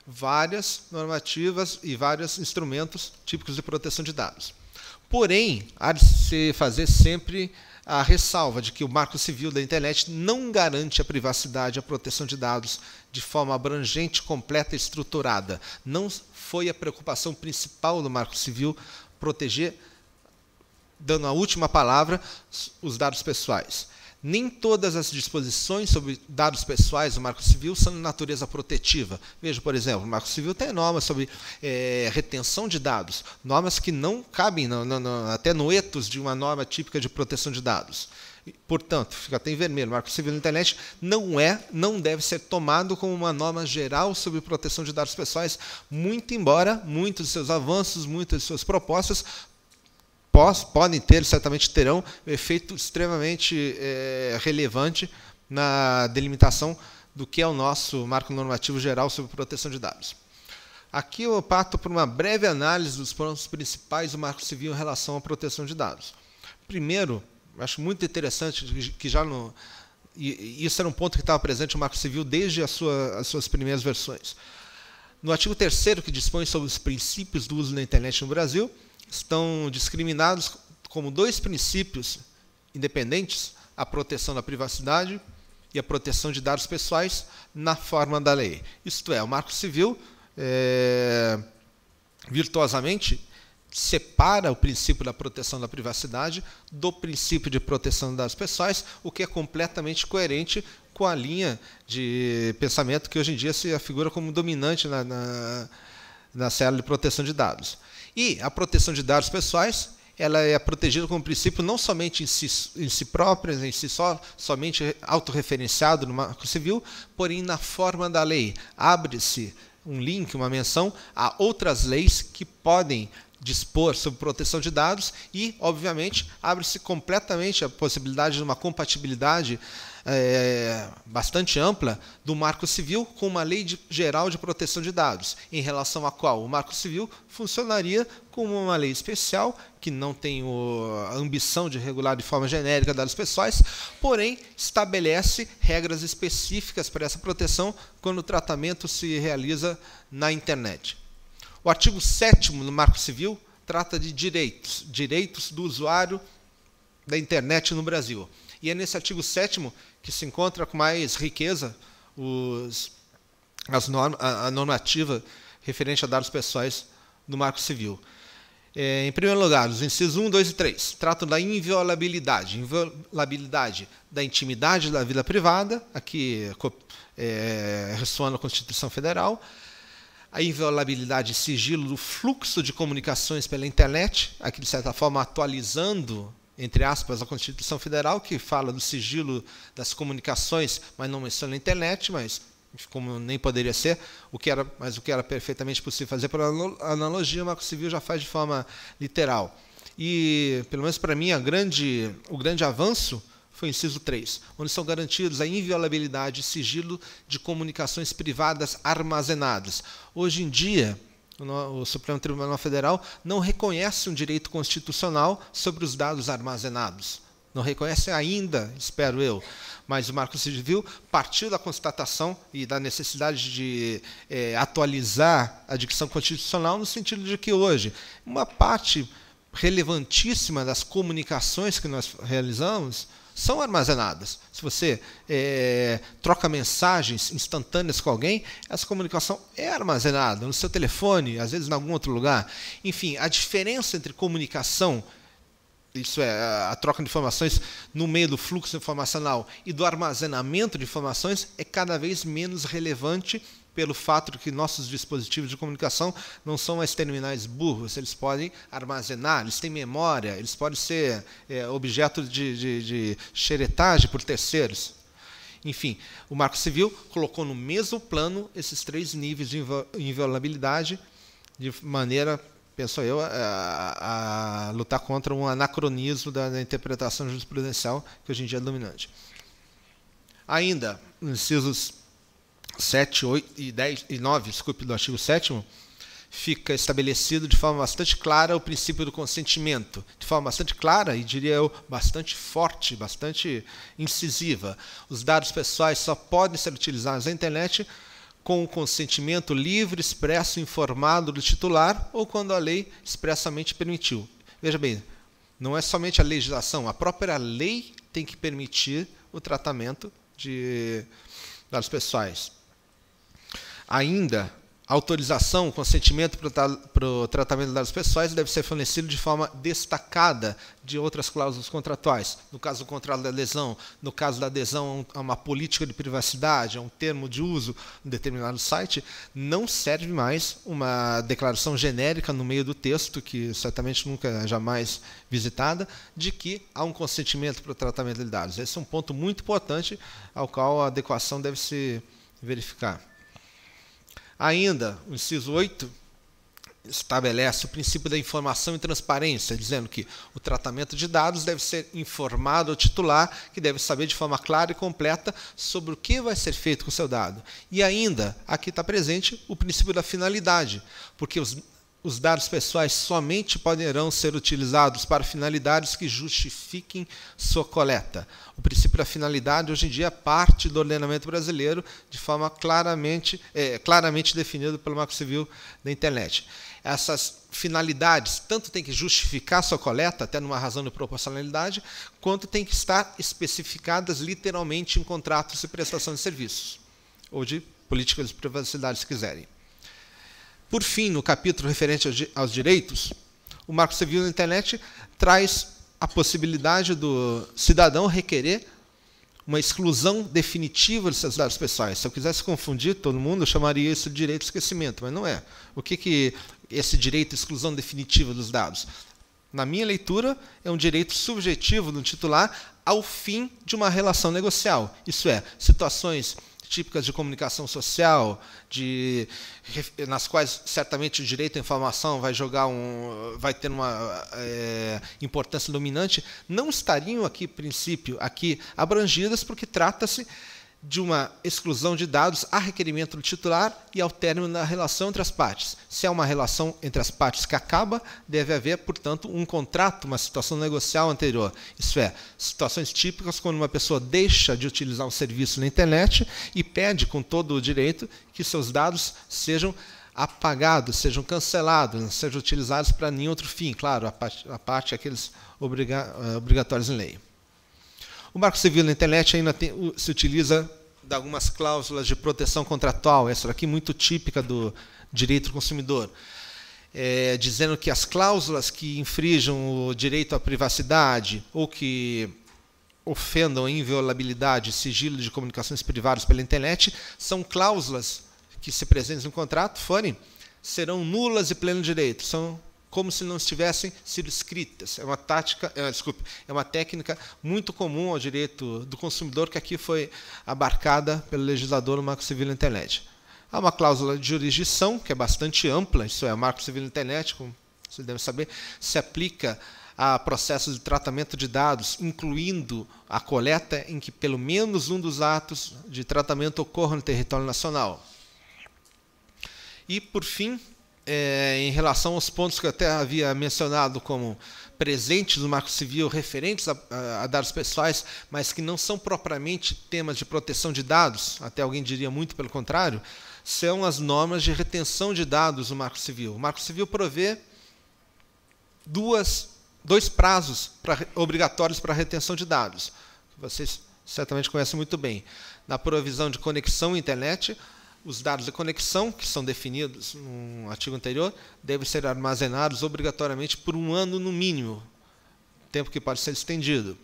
várias normativas e vários instrumentos típicos de proteção de dados. Porém, há de se fazer sempre a ressalva de que o Marco Civil da internet não garante a privacidade e a proteção de dados de forma abrangente, completa e estruturada. Não foi a preocupação principal do Marco Civil proteger, dando a última palavra, os dados pessoais. Nem todas as disposições sobre dados pessoais do Marco Civil são de natureza protetiva. Veja, por exemplo, o Marco Civil tem normas sobre retenção de dados, normas que não cabem até no ethos de uma norma típica de proteção de dados. Portanto, fica até em vermelho, o Marco Civil da internet não deve ser tomado como uma norma geral sobre proteção de dados pessoais, muito embora muitos de seus avanços, muitas de suas propostas podem ter, certamente terão, um efeito extremamente relevante na delimitação do que é o nosso marco normativo geral sobre proteção de dados. Aqui eu parto por uma breve análise dos pontos principais do Marco Civil em relação à proteção de dados. Primeiro, acho muito interessante que e isso era um ponto que estava presente no Marco Civil desde as suas primeiras versões. No artigo 3º, que dispõe sobre os princípios do uso da internet no Brasil, estão discriminados como dois princípios independentes, a proteção da privacidade e a proteção de dados pessoais na forma da lei. Isto é, o Marco Civil, virtuosamente, separa o princípio da proteção da privacidade do princípio de proteção de dados pessoais, o que é completamente coerente com a linha de pensamento que hoje em dia se afigura como dominante na seara de proteção de dados. E a proteção de dados pessoais, ela é protegida como princípio não somente em si própria, em si somente autorreferenciado no Marco Civil, porém na forma da lei. Abre-se um link, uma menção a outras leis que podem dispor sobre proteção de dados e, obviamente, abre-se completamente a possibilidade de uma compatibilidade bastante ampla do Marco Civil com uma lei geral de proteção de dados, em relação à qual o Marco Civil funcionaria como uma lei especial, que não tem a ambição de regular de forma genérica dados pessoais, porém estabelece regras específicas para essa proteção quando o tratamento se realiza na internet. O artigo 7º do Marco Civil trata de direitos do usuário da internet no Brasil. E é nesse artigo 7º que se encontra com mais riqueza a normativa referente a dados pessoais do Marco Civil. Em primeiro lugar, os incisos 1, 2 e 3 tratam da inviolabilidade da intimidade da vida privada, aqui ressoa na Constituição Federal, a inviolabilidade e sigilo do fluxo de comunicações pela internet, aqui de certa forma atualizando, entre aspas, a Constituição Federal, que fala do sigilo das comunicações, mas não menciona a internet, mas como nem poderia ser, o que era perfeitamente possível fazer por analogia, o Marco Civil já faz de forma literal. E, pelo menos para mim, o grande avanço foi o inciso 3, onde são garantidos a inviolabilidade e sigilo de comunicações privadas armazenadas. Hoje em dia, o Supremo Tribunal Federal não reconhece um direito constitucional sobre os dados armazenados. Não reconhece ainda, espero eu, mas o Marco Civil partiu da constatação e da necessidade de atualizar a dicção constitucional no sentido de que hoje uma parte relevantíssima das comunicações que nós realizamos são armazenadas. Se você troca mensagens instantâneas com alguém, essa comunicação é armazenada no seu telefone, às vezes em algum outro lugar. Enfim, a diferença entre comunicação, isso é a troca de informações no meio do fluxo informacional, e do armazenamento de informações é cada vez menos relevante pelo fato de que nossos dispositivos de comunicação não são mais terminais burros, eles podem armazenar, eles têm memória, eles podem ser objeto de xeretagem por terceiros. Enfim, o Marco Civil colocou no mesmo plano esses 3 níveis de inviolabilidade, de maneira, penso eu, a lutar contra um anacronismo da interpretação jurisprudencial que hoje em dia é dominante. Ainda, nos incisos 7, 8 e 10 e 9, do artigo 7º, fica estabelecido de forma bastante clara o princípio do consentimento, de forma bastante clara e, diria eu, bastante forte, bastante incisiva. Os dados pessoais só podem ser utilizados na internet com o consentimento livre, expresso e informado do titular ou quando a lei expressamente permitiu. Veja bem, não é somente a legislação, a própria lei tem que permitir o tratamento de dados pessoais. Ainda, a autorização, o consentimento para o tratamento de dados pessoais deve ser fornecido de forma destacada de outras cláusulas contratuais. No caso do contrato de adesão, no caso da adesão a uma política de privacidade, a um termo de uso em determinado site, não serve mais uma declaração genérica no meio do texto, que certamente nunca é jamais visitada, de que há um consentimento para o tratamento de dados. Esse é um ponto muito importante ao qual a adequação deve se verificar. Ainda, o inciso 8 estabelece o princípio da informação e transparência, dizendo que o tratamento de dados deve ser informado ao titular, que deve saber de forma clara e completa sobre o que vai ser feito com o seu dado. E ainda, aqui está presente o princípio da finalidade, porque os dados pessoais somente poderão ser utilizados para finalidades que justifiquem sua coleta. O princípio da finalidade, hoje em dia, é parte do ordenamento brasileiro de forma claramente definido pelo Marco Civil da internet. Essas finalidades tanto têm que justificar sua coleta, até numa razão de proporcionalidade, quanto têm que estar especificadas literalmente em contratos de prestação de serviços, ou de políticas de privacidade, se quiserem. Por fim, no capítulo referente aos direitos, o o Marco Civil da Internet traz a possibilidade do cidadão requerer uma exclusão definitiva de seus dados pessoais. Se eu quisesse confundir todo mundo, eu chamaria isso de direito de esquecimento, mas não é. O que esse direito de exclusão definitiva dos dados? Na minha leitura, é um direito subjetivo do titular ao fim de uma relação negocial. Isso é, situações típicas de comunicação social, nas quais certamente o direito à informação vai ter uma importância dominante, não estariam aqui, princípio, abrangidas, porque trata-se de uma exclusão de dados a requerimento do titular e ao término da relação entre as partes. Se é uma relação entre as partes que acaba, deve haver, portanto, um contrato, uma situação negocial anterior. Isso é, situações típicas quando uma pessoa deixa de utilizar um serviço na internet e pede, com todo o direito, que seus dados sejam apagados, sejam cancelados, não sejam utilizados para nenhum outro fim. Claro, a parte aqueles obrigatórios em lei. O Marco Civil na Internet ainda se utiliza de algumas cláusulas de proteção contratual, essa daqui muito típica do direito do consumidor, dizendo que as cláusulas que infringam o direito à privacidade ou que ofendam a inviolabilidade e sigilo de comunicações privadas pela internet são cláusulas que, se presentes no contrato serão nulas e pleno direito, são como se não tivessem sido escritas. É uma técnica muito comum ao direito do consumidor, que aqui foi abarcada pelo legislador no Marco Civil da Internet. Há uma cláusula de jurisdição, que é bastante ampla, isso é, o Marco Civil da Internet, como você deve saber, se aplica a processos de tratamento de dados, incluindo a coleta em que pelo menos um dos atos de tratamento ocorra no território nacional. E, por fim, em relação aos pontos que eu até havia mencionado como presentes no Marco Civil, referentes a dados pessoais, mas que não são propriamente temas de proteção de dados, até alguém diria muito pelo contrário, são as normas de retenção de dados no Marco Civil. O Marco Civil provê dois prazos obrigatórios para a retenção de dados, que vocês certamente conhecem muito bem. Na provisão de conexão à internet, os dados de conexão, que são definidos no artigo anterior, devem ser armazenados obrigatoriamente por 1 ano no mínimo, tempo que pode ser estendido.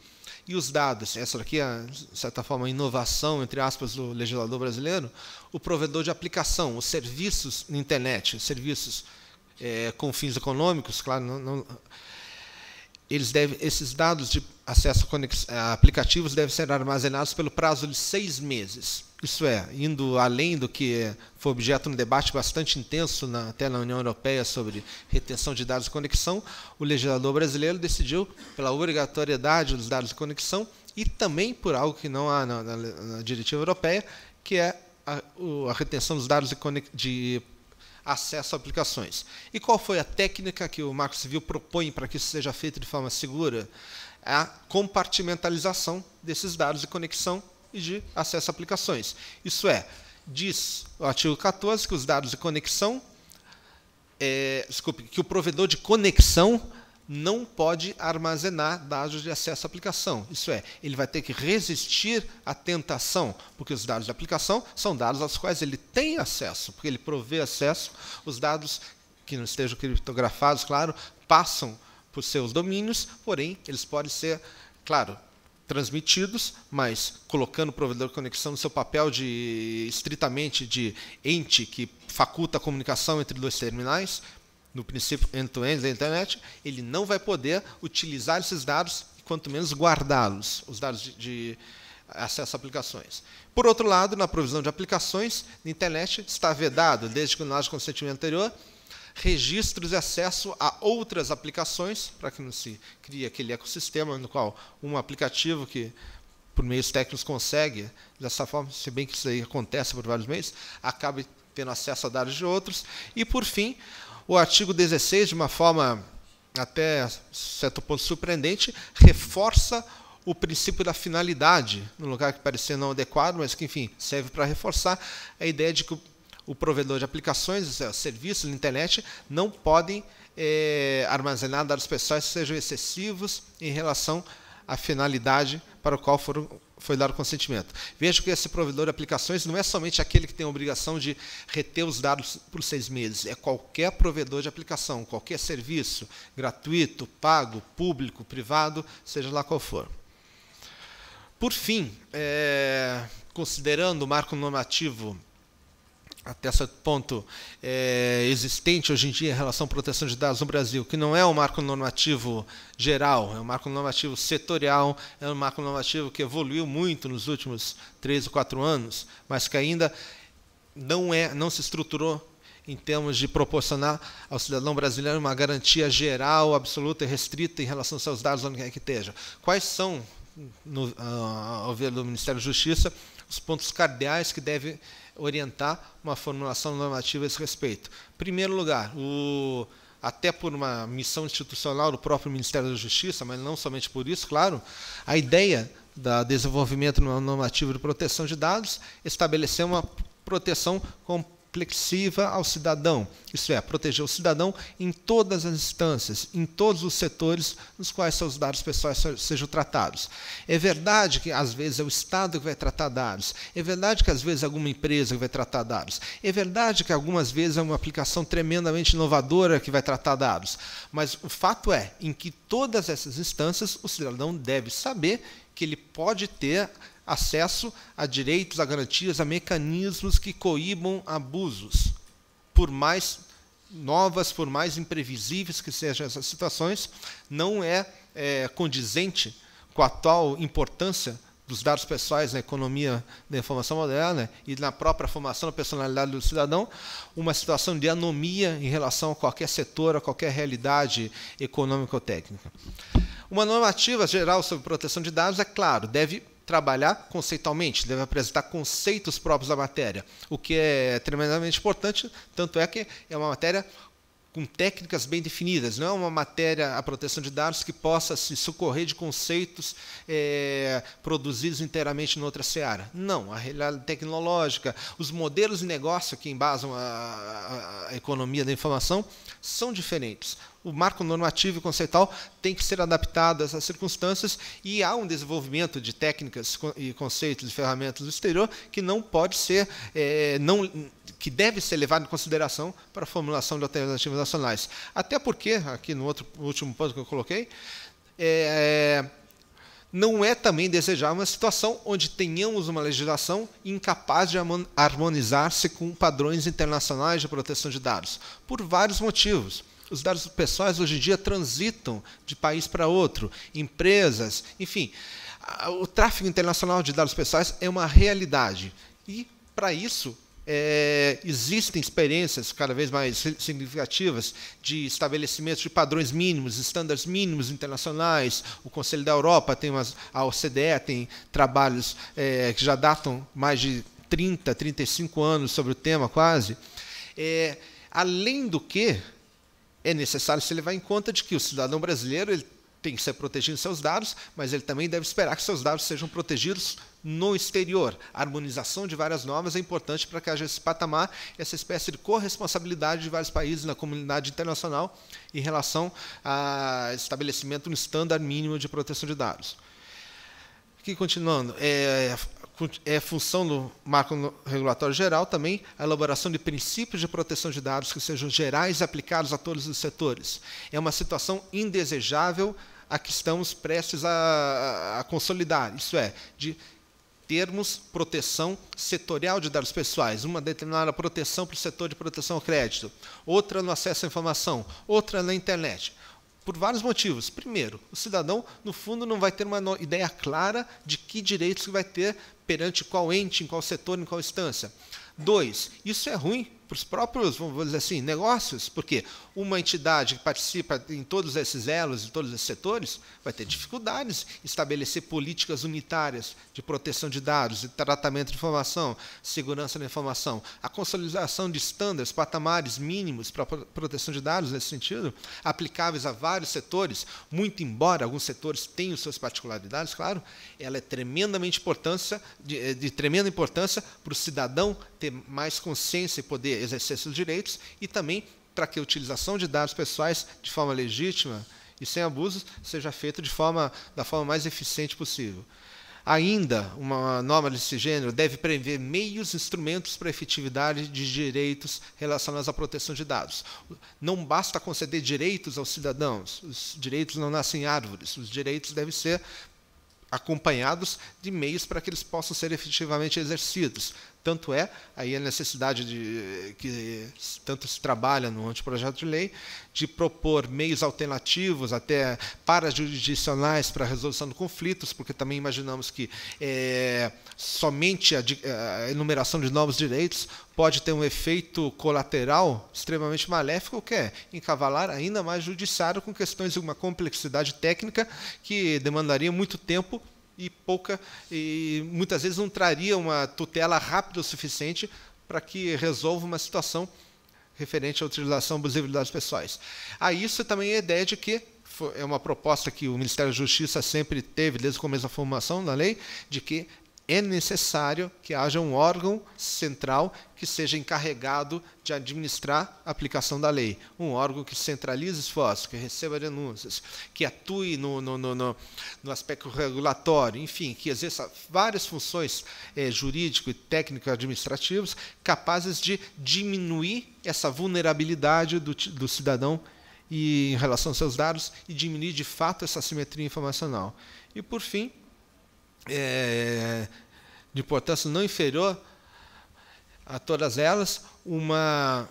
E os dados, essa daqui é, de certa forma, a inovação, entre aspas, do legislador brasileiro, o provedor de aplicação, os serviços na internet, serviços com fins econômicos, claro, esses dados de acesso a aplicativos devem ser armazenados pelo prazo de 6 meses. Isso é, indo além do que foi objeto de um debate bastante intenso até na União Europeia sobre retenção de dados de conexão, o legislador brasileiro decidiu pela obrigatoriedade dos dados de conexão e também por algo que não há na diretiva europeia, que é a retenção dos dados de acesso a aplicações. E qual foi a técnica que o Marco Civil propõe para que isso seja feito de forma segura? A compartimentalização desses dados de conexão e de acesso a aplicações. Isso é, diz o artigo 14 que os dados de conexão, que o provedor de conexão não pode armazenar dados de acesso à aplicação. Isso é, ele vai ter que resistir à tentação, porque os dados de aplicação são dados aos quais ele tem acesso, porque ele provê acesso, os dados que não estejam criptografados, claro, passam por seus domínios, porém, eles podem ser, claro, transmitidos, mas colocando o provedor de conexão no seu papel estritamente de ente que faculta a comunicação entre dois terminais, no princípio end-to-end da internet, ele não vai poder utilizar esses dados, quanto menos guardá-los, os dados de acesso a aplicações. Por outro lado, na provisão de aplicações, na internet está vedado, desde que não haja consentimento anterior, registros de acesso a outras aplicações, para que não se crie aquele ecossistema no qual um aplicativo que, por meios técnicos, consegue, dessa forma, se bem que isso aí acontece por vários meios, acabe tendo acesso a dados de outros. E, por fim, o artigo 16, de uma forma até certo ponto surpreendente, reforça o princípio da finalidade, num lugar que parecia não adequado, mas que, enfim, serve para reforçar a ideia de que o provedor de aplicações, serviços na internet, não podem armazenar dados pessoais que sejam excessivos em relação à finalidade para a qual foram foi dado consentimento. Veja que esse provedor de aplicações não é somente aquele que tem a obrigação de reter os dados por 6 meses, é qualquer provedor de aplicação, qualquer serviço, gratuito, pago, público, privado, seja lá qual for. Por fim, considerando o marco normativo até certo ponto existente hoje em dia em relação à proteção de dados no Brasil, que não é um marco normativo geral, é um marco normativo setorial, é um marco normativo que evoluiu muito nos últimos 3 ou 4 anos, mas que ainda não se estruturou em termos de proporcionar ao cidadão brasileiro uma garantia geral, absoluta e restrita em relação aos seus dados, onde quer que esteja. Quais são, ao ver do Ministério da Justiça, os pontos cardeais que devem orientar uma formulação normativa a esse respeito? Em primeiro lugar, até por uma missão institucional do próprio Ministério da Justiça, mas não somente por isso, claro, a ideia do desenvolvimento normativo de proteção de dados estabelecer uma proteção complexiva ao cidadão, isso é, proteger o cidadão em todas as instâncias, em todos os setores nos quais seus dados pessoais sejam tratados. É verdade que, às vezes, é o Estado que vai tratar dados, é verdade que, às vezes, é alguma empresa que vai tratar dados, é verdade que, algumas vezes, é uma aplicação tremendamente inovadora que vai tratar dados, mas o fato é, em que todas essas instâncias, o cidadão deve saber que ele pode ter acesso a direitos, a garantias, a mecanismos que coíbam abusos. Por mais novas, por mais imprevisíveis que sejam essas situações, não é condizente com a atual importância dos dados pessoais na economia da informação moderna e na própria formação da personalidade do cidadão, uma situação de anomia em relação a qualquer setor, a qualquer realidade econômica ou técnica. Uma normativa geral sobre proteção de dados, é claro, deve trabalhar conceitualmente, deve apresentar conceitos próprios da matéria, o que é tremendamente importante, tanto é que é uma matéria com técnicas bem definidas, não é uma matéria, a proteção de dados, que possa se socorrer de conceitos produzidos inteiramente em outra seara. Não, a realidade tecnológica, os modelos de negócio que embasam a economia da informação são diferentes. O marco normativo e conceitual tem que ser adaptado a essas circunstâncias e há um desenvolvimento de técnicas e conceitos e ferramentas do exterior que não pode ser, que deve ser levado em consideração para a formulação de alternativas nacionais. Até porque, aqui no último ponto que eu coloquei, não é também desejável uma situação onde tenhamos uma legislação incapaz de harmonizar-se com padrões internacionais de proteção de dados, por vários motivos. Os dados pessoais hoje em dia transitam de país para outro, empresas, enfim. O tráfego internacional de dados pessoais é uma realidade. E, para isso, existem experiências cada vez mais significativas de estabelecimento de padrões mínimos, estándares mínimos internacionais. O Conselho da Europa tem a OCDE tem trabalhos que já datam mais de 30, 35 anos sobre o tema, quase. Além do que, é necessário se levar em conta de que o cidadão brasileiro ele tem que ser protegido em seus dados, mas ele também deve esperar que seus dados sejam protegidos no exterior. A harmonização de várias normas é importante para que haja esse patamar, essa espécie de corresponsabilidade de vários países na comunidade internacional em relação ao estabelecimento de um estándar mínimo de proteção de dados. Aqui, continuando, é função do marco regulatório geral também a elaboração de princípios de proteção de dados que sejam gerais e aplicados a todos os setores. É uma situação indesejável a que estamos prestes a consolidar, isso é, de termos proteção setorial de dados pessoais, uma determinada proteção para o setor de proteção ao crédito, outra no acesso à informação, outra na internet. Por vários motivos. Primeiro, o cidadão, no fundo, não vai ter uma ideia clara de que direitos vai ter perante qual ente, em qual setor, em qual instância. 2, isso é ruim para os próprios, vamos dizer assim, negócios, porque uma entidade que participa em todos esses elos, em todos esses setores, vai ter dificuldades em estabelecer políticas unitárias de proteção de dados, de tratamento de informação, segurança da informação. A consolidação de estándares, patamares mínimos para a proteção de dados, nesse sentido, aplicáveis a vários setores, muito embora alguns setores tenham suas particularidades, claro, ela é tremendamente de tremenda importância para o cidadão ter mais consciência e poder exercer seus direitos e também para que a utilização de dados pessoais de forma legítima e sem abusos seja feita da forma mais eficiente possível. Ainda, uma norma desse gênero deve prever meios e instrumentos para a efetividade de direitos relacionados à proteção de dados. Não basta conceder direitos aos cidadãos, os direitos não nascem árvores, os direitos devem ser acompanhados de meios para que eles possam ser efetivamente exercidos. Tanto é aí a necessidade de que tanto se trabalha no anteprojeto de lei de propor meios alternativos, até parajurisdicionais para a resolução de conflitos, porque também imaginamos que somente a enumeração de novos direitos pode ter um efeito colateral extremamente maléfico, que é encavalar ainda mais o judiciário com questões de uma complexidade técnica que demandaria muito tempo e muitas vezes não traria uma tutela rápida o suficiente para que resolva uma situação referente à utilização abusiva de dados pessoais. A isso também a ideia de que é uma proposta que o Ministério da Justiça sempre teve desde o começo da formulação da lei, de que é necessário que haja um órgão central que seja encarregado de administrar a aplicação da lei. Um órgão que centralize esforços, que receba denúncias, que atue no aspecto regulatório, enfim, que exerça várias funções jurídico e técnico-administrativas capazes de diminuir essa vulnerabilidade do cidadão em relação aos seus dados e diminuir, de fato, essa assimetria informacional. E, por fim, de importância não inferior a todas elas, uma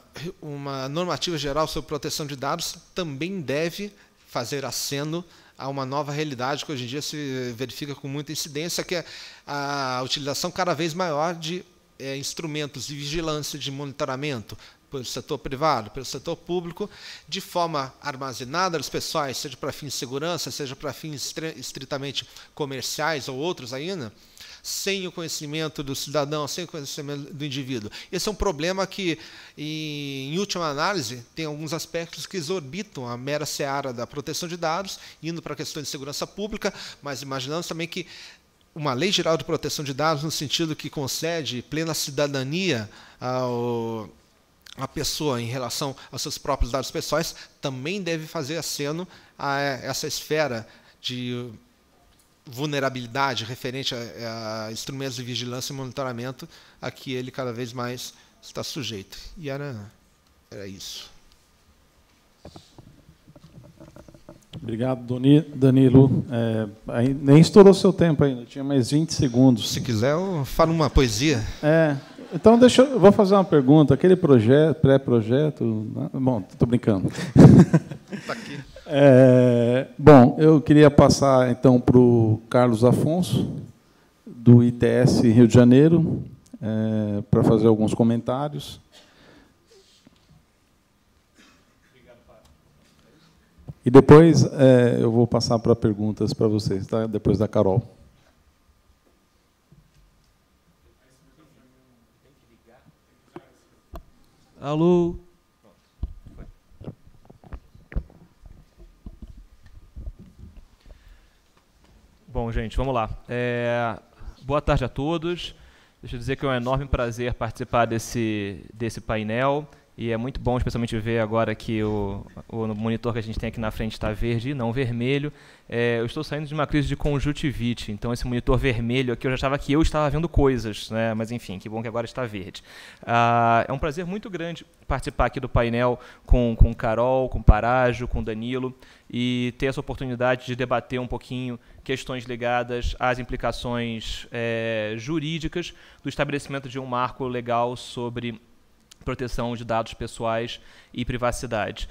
normativa geral sobre proteção de dados também deve fazer aceno a uma nova realidade que hoje em dia se verifica com muita incidência, que é a utilização cada vez maior de instrumentos de vigilância, de monitoramento, pelo setor privado, pelo setor público, de forma armazenada dos pessoais, seja para fins de segurança, seja para fins estritamente comerciais ou outros ainda, sem o conhecimento do cidadão, sem o conhecimento do indivíduo. Esse é um problema que, em última análise, tem alguns aspectos que exorbitam a mera seara da proteção de dados, indo para questões de segurança pública, mas imaginamos também que uma lei geral de proteção de dados, no sentido que concede plena cidadania a pessoa em relação aos seus próprios dados pessoais, também deve fazer aceno a essa esfera de vulnerabilidade referente a instrumentos de vigilância e monitoramento a que ele cada vez mais está sujeito. E era isso. Obrigado, Danilo. Nem estourou seu tempo ainda, tinha mais 20 segundos. Se quiser, eu falo uma poesia. Então, eu vou fazer uma pergunta. Aquele pré-projeto... Bom, estou brincando. Está aqui. Bom, eu queria passar, então, para o Carlos Afonso, do ITS Rio de Janeiro, para fazer alguns comentários. E depois eu vou passar para perguntas para vocês, tá? Depois da Carol. Alô? Bom, gente, vamos lá. Boa tarde a todos. Deixa eu dizer que é um enorme prazer participar desse painel. E é muito bom, especialmente, ver agora que o monitor que a gente tem aqui na frente está verde e não vermelho. Eu estou saindo de uma crise de conjuntivite, então esse monitor vermelho aqui, eu já achava que eu estava vendo coisas, né? Mas, enfim, que bom que agora está verde. É um prazer muito grande participar aqui do painel com Carol, com Parágio, com Danilo, e ter essa oportunidade de debater um pouquinho questões ligadas às implicações jurídicas do estabelecimento de um marco legal sobre proteção de dados pessoais e privacidade.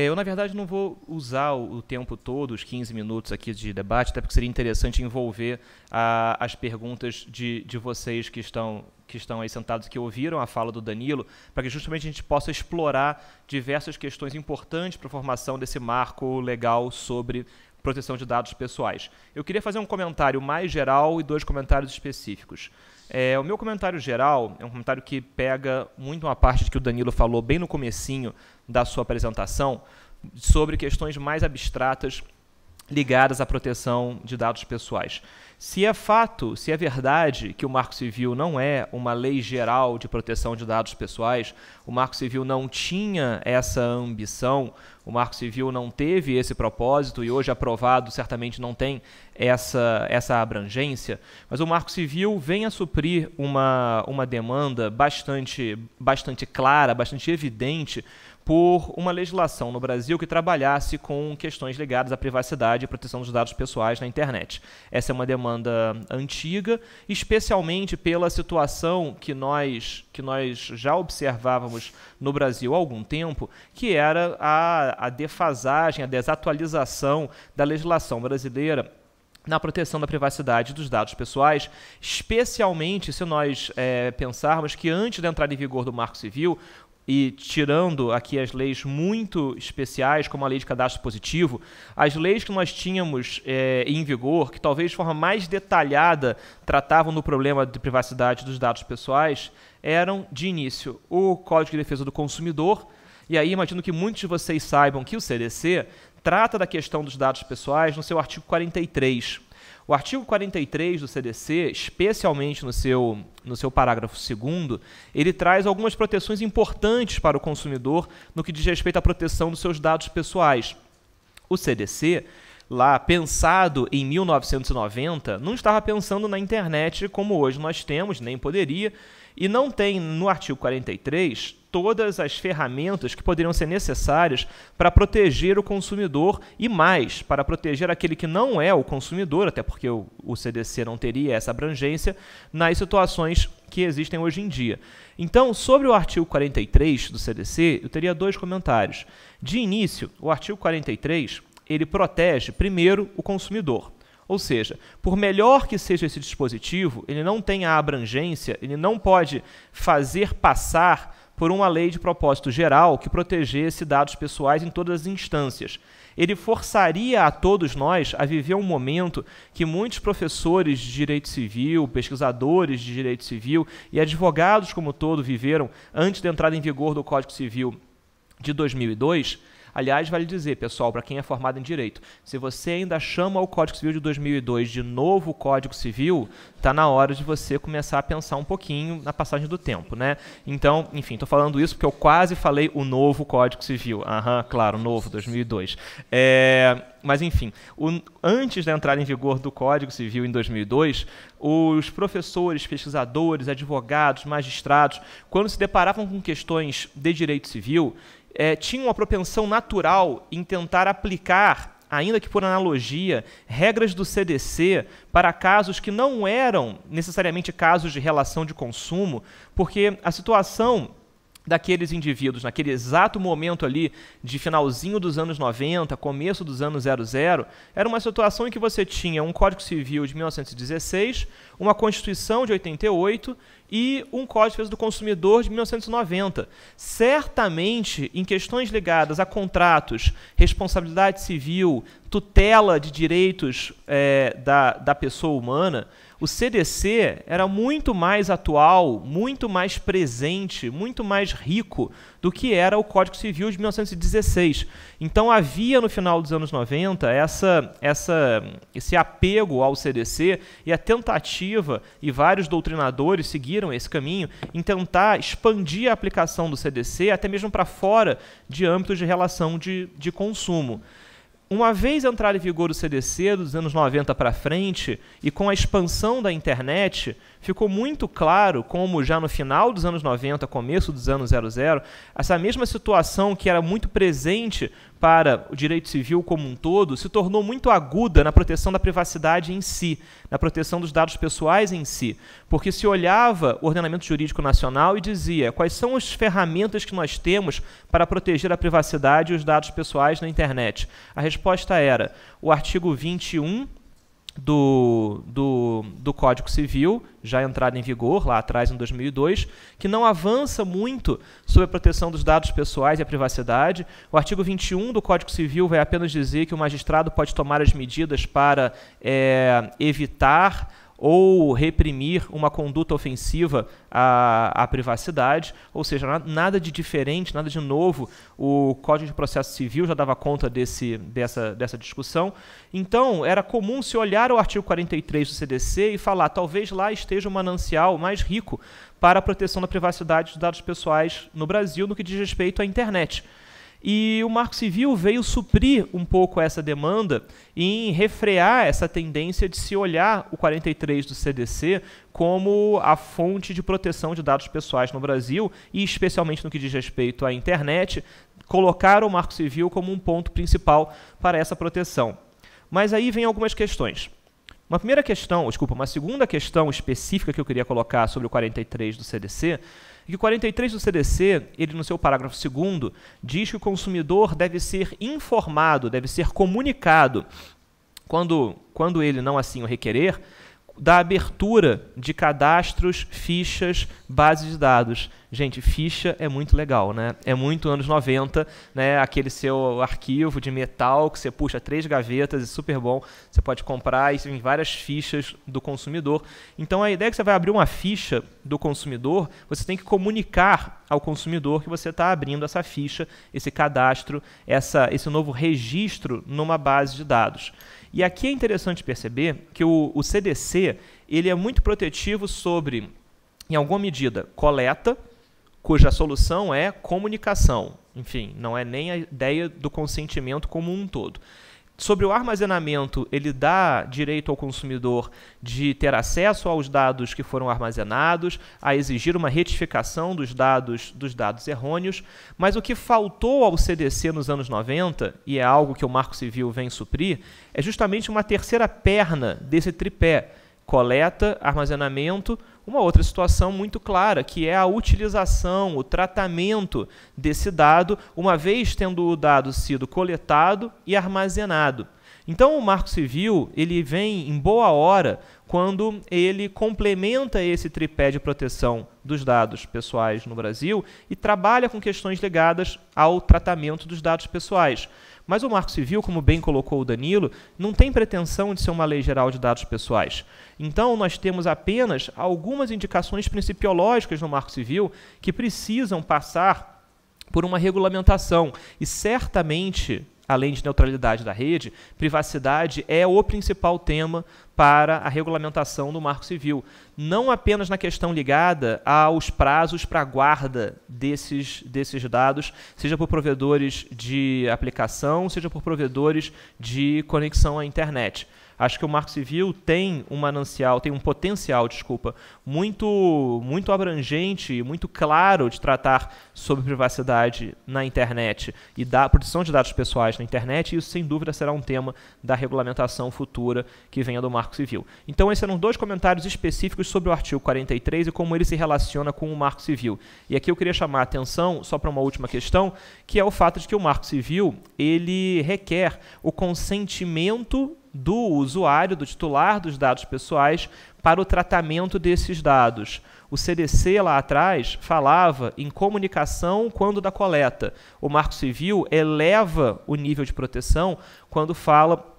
Eu, na verdade, não vou usar o tempo todo, os 15 minutos aqui de debate, até porque seria interessante envolver as perguntas de vocês que estão aí sentados, que ouviram a fala do Danilo, para que justamente a gente possa explorar diversas questões importantes para a formação desse marco legal sobre proteção de dados pessoais. Eu queria fazer um comentário mais geral e 2 comentários específicos. O meu comentário geral é um comentário que pega muito uma parte que o Danilo falou bem no comecinho da sua apresentação, sobre questões mais abstratas ligadas à proteção de dados pessoais. Se é fato, se é verdade que o Marco Civil não é uma lei geral de proteção de dados pessoais, o Marco Civil não tinha essa ambição, o Marco Civil não teve esse propósito e hoje aprovado certamente não tem essa abrangência, mas o Marco Civil vem a suprir uma demanda bastante clara, bastante evidente por uma legislação no Brasil que trabalhasse com questões ligadas à privacidade e proteção dos dados pessoais na internet. Essa é uma demanda antiga, especialmente pela situação que nós já observávamos no Brasil há algum tempo, que era a defasagem, a desatualização da legislação brasileira na proteção da privacidade dos dados pessoais, especialmente se nós pensarmos que antes da entrada em vigor do Marco Civil, e tirando aqui as leis muito especiais, como a lei de cadastro positivo, as leis que nós tínhamos em vigor, que talvez de forma mais detalhada tratavam do problema de privacidade dos dados pessoais, eram, de início, o Código de Defesa do Consumidor, e aí imagino que muitos de vocês saibam que o CDC trata da questão dos dados pessoais no seu artigo 43. O artigo 43 do CDC, especialmente no seu parágrafo 2º, ele traz algumas proteções importantes para o consumidor no que diz respeito à proteção dos seus dados pessoais. O CDC, lá pensado em 1990, não estava pensando na internet como hoje nós temos, nem poderia, e não tem no artigo 43 todas as ferramentas que poderiam ser necessárias para proteger o consumidor e mais, para proteger aquele que não é o consumidor, até porque o CDC não teria essa abrangência, nas situações que existem hoje em dia. Então, sobre o artigo 43 do CDC, eu teria dois comentários. De início, o artigo 43, ele protege, primeiro, o consumidor. Ou seja, por melhor que seja esse dispositivo, ele não tem a abrangência, ele não pode fazer passar por uma lei de propósito geral que protegesse dados pessoais em todas as instâncias. Ele forçaria a todos nós a viver um momento que muitos professores de direito civil, pesquisadores de direito civil e advogados como todo viveram antes da entrada em vigor do Código Civil de 2002. Aliás, vale dizer, pessoal, para quem é formado em Direito, se você ainda chama o Código Civil de 2002 de novo Código Civil, está na hora de você começar a pensar um pouquinho na passagem do tempo, né? Então, enfim, estou falando isso porque eu quase falei o novo Código Civil. Claro, novo, 2002. Mas, enfim, antes da entrada em vigor do Código Civil em 2002, os professores, pesquisadores, advogados, magistrados, quando se deparavam com questões de direito civil, tinham uma propensão natural em tentar aplicar, ainda que por analogia, regras do CDC para casos que não eram necessariamente casos de relação de consumo, porque a situação daqueles indivíduos, naquele exato momento ali de finalzinho dos anos 90, começo dos anos 00, era uma situação em que você tinha um Código Civil de 1916, uma Constituição de 88 e um Código de Defesa do Consumidor de 1990. Certamente, em questões ligadas a contratos, responsabilidade civil, tutela de direitos da pessoa humana, o CDC era muito mais atual, muito mais presente, muito mais rico do que era o Código Civil de 1916. Então havia no final dos anos 90 esse apego ao CDC e a tentativa, e vários doutrinadores seguiram esse caminho, em tentar expandir a aplicação do CDC até mesmo para fora de âmbitos de relação de consumo. Uma vez entrado em vigor o CDC, dos anos 90 para frente, e com a expansão da internet, ficou muito claro como já no final dos anos 90, começo dos anos 00, essa mesma situação que era muito presente para o direito civil como um todo, se tornou muito aguda na proteção da privacidade em si, na proteção dos dados pessoais em si, porque se olhava o ordenamento jurídico nacional e dizia quais são as ferramentas que nós temos para proteger a privacidade e os dados pessoais na internet. A resposta era o artigo 21 do Código Civil, já entrado em vigor lá atrás em 2002, que não avança muito sobre a proteção dos dados pessoais e a privacidade. O artigo 21 do Código Civil vai apenas dizer que o magistrado pode tomar as medidas para evitar ou reprimir uma conduta ofensiva à privacidade, ou seja, nada de diferente, nada de novo. O Código de Processo Civil já dava conta dessa discussão. Então, era comum se olhar o artigo 43 do CDC e falar, talvez lá esteja um manancial mais rico para a proteção da privacidade dos dados pessoais no Brasil, no que diz respeito à internet. E o Marco Civil veio suprir um pouco essa demanda em refrear essa tendência de se olhar o 43 do CDC como a fonte de proteção de dados pessoais no Brasil, e especialmente no que diz respeito à internet, colocar o Marco Civil como um ponto principal para essa proteção. Mas aí vem algumas questões. Uma segunda questão específica que eu queria colocar sobre o 43 do CDC, e que o 43 do CDC, ele no seu parágrafo 2º, diz que o consumidor deve ser informado, deve ser comunicado, quando ele não assim o requerer, da abertura de cadastros, fichas, bases de dados. Gente, ficha é muito legal, né? É muito anos 90, né? Aquele seu arquivo de metal que você puxa 3 gavetas, é super bom. Você pode comprar e tem várias fichas do consumidor. Então, a ideia é que você vai abrir uma ficha do consumidor, você tem que comunicar ao consumidor que você está abrindo essa ficha, esse cadastro, esse novo registro numa base de dados. E aqui é interessante perceber que o CDC ele é muito protetivo sobre, em alguma medida, coleta, cuja solução é comunicação. Enfim, não é nem a ideia do consentimento como um todo. Sobre o armazenamento, ele dá direito ao consumidor de ter acesso aos dados que foram armazenados, a exigir uma retificação dos dados errôneos, mas o que faltou ao CDC nos anos 90, e é algo que o Marco Civil vem suprir, é justamente uma terceira perna desse tripé: coleta, armazenamento, uma outra situação muito clara, que é a utilização, o tratamento desse dado, uma vez tendo o dado sido coletado e armazenado. Então, o Marco Civil ele vem em boa hora quando ele complementa esse tripé de proteção dos dados pessoais no Brasil e trabalha com questões ligadas ao tratamento dos dados pessoais. Mas o Marco Civil, como bem colocou o Danilo, não tem pretensão de ser uma lei geral de dados pessoais. Então, nós temos apenas algumas indicações principiológicas no Marco Civil que precisam passar por uma regulamentação. E, certamente, além de neutralidade da rede, privacidade é o principal tema para a regulamentação do Marco Civil. Não apenas na questão ligada aos prazos para a guarda desses dados, seja por provedores de aplicação, seja por provedores de conexão à internet. Acho que o Marco Civil tem um potencial, muito abrangente, muito claro de tratar sobre privacidade na internet e da proteção de dados pessoais na internet, e isso, sem dúvida, será um tema da regulamentação futura que venha do Marco Civil. Então, esses eram 2 comentários específicos sobre o artigo 43 e como ele se relaciona com o Marco Civil. E aqui eu queria chamar a atenção só para uma última questão, que é o fato de que o Marco Civil ele requer o consentimento do usuário, do titular dos dados pessoais, para o tratamento desses dados. O CDC, lá atrás, falava em comunicação quando da coleta. O Marco Civil eleva o nível de proteção quando fala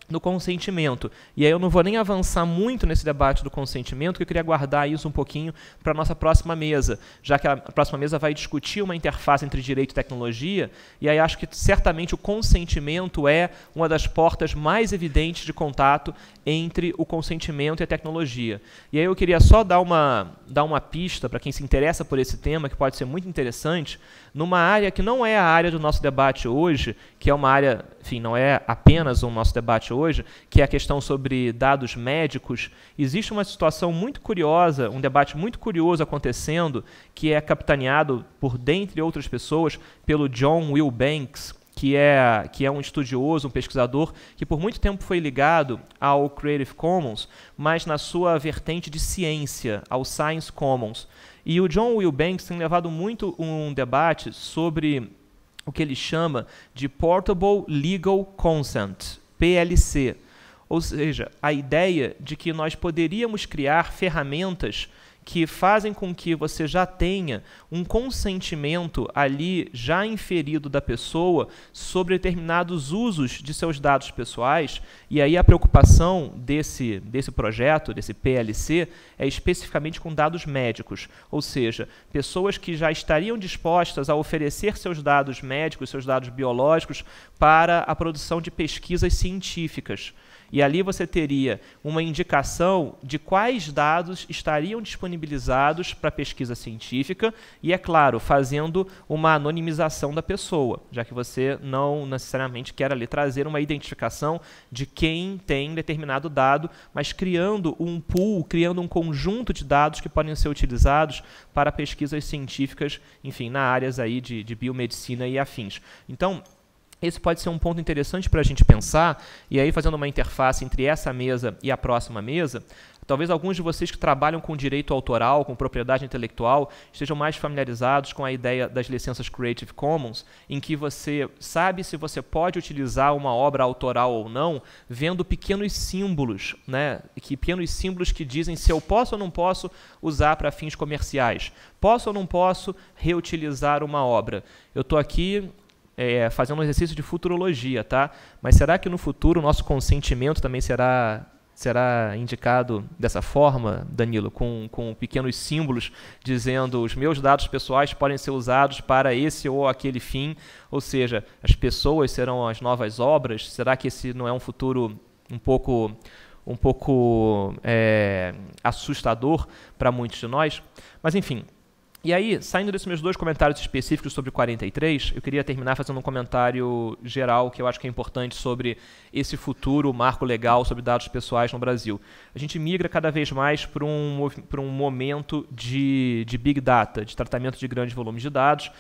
no consentimento. E aí eu não vou nem avançar muito nesse debate do consentimento, que eu queria guardar isso um pouquinho para a nossa próxima mesa, já que a próxima mesa vai discutir uma interface entre direito e tecnologia, e aí acho que certamente o consentimento é uma das portas mais evidentes de contato entre o consentimento e a tecnologia. E aí eu queria só dar uma pista para quem se interessa por esse tema, que pode ser muito interessante, numa área que não é a área do nosso debate hoje, que é uma área, enfim, não é apenas o nosso debate hoje, que é a questão sobre dados médicos. Existe uma situação muito curiosa, um debate muito curioso acontecendo, que é capitaneado por, dentre outras pessoas, pelo John Wilbanks, que é um estudioso, um pesquisador, que por muito tempo foi ligado ao Creative Commons, mas na sua vertente de ciência, ao Science Commons. E o John Wilbanks tem levado muito um debate sobre o que ele chama de Portable Legal Consent, PLC. Ou seja, a ideia de que nós poderíamos criar ferramentas que fazem com que você já tenha um consentimento ali já inferido da pessoa sobre determinados usos de seus dados pessoais. E aí a preocupação desse projeto, desse PLC, é especificamente com dados médicos, ou seja, pessoas que já estariam dispostas a oferecer seus dados médicos, seus dados biológicos para a produção de pesquisas científicas. E ali você teria uma indicação de quais dados estariam disponibilizados para pesquisa científica e, é claro, fazendo uma anonimização da pessoa, já que você não necessariamente quer ali trazer uma identificação de quem tem determinado dado, mas criando um pool, criando um conjunto de dados que podem ser utilizados para pesquisas científicas, enfim, na áreas aí de biomedicina e afins. Então, esse pode ser um ponto interessante para a gente pensar, e aí fazendo uma interface entre essa mesa e a próxima mesa, talvez alguns de vocês que trabalham com direito autoral, com propriedade intelectual, estejam mais familiarizados com a ideia das licenças Creative Commons, em que você sabe se você pode utilizar uma obra autoral ou não, vendo pequenos símbolos, né? Pequenos símbolos que dizem se eu posso ou não posso usar para fins comerciais. Posso ou não posso reutilizar uma obra? Eu estou aqui fazendo um exercício de futurologia, tá? Mas será que no futuro o nosso consentimento também será indicado dessa forma, Danilo, com pequenos símbolos dizendo os meus dados pessoais podem ser usados para esse ou aquele fim, ou seja, as pessoas serão as novas obras? Será que esse não é um futuro um pouco assustador para muitos de nós? Mas, enfim. E aí, saindo desses meus dois comentários específicos sobre 43, eu queria terminar fazendo um comentário geral que eu acho que é importante sobre esse futuro marco legal sobre dados pessoais no Brasil. A gente migra cada vez mais para um momento de Big Data, de tratamento de grandes volumes de dados,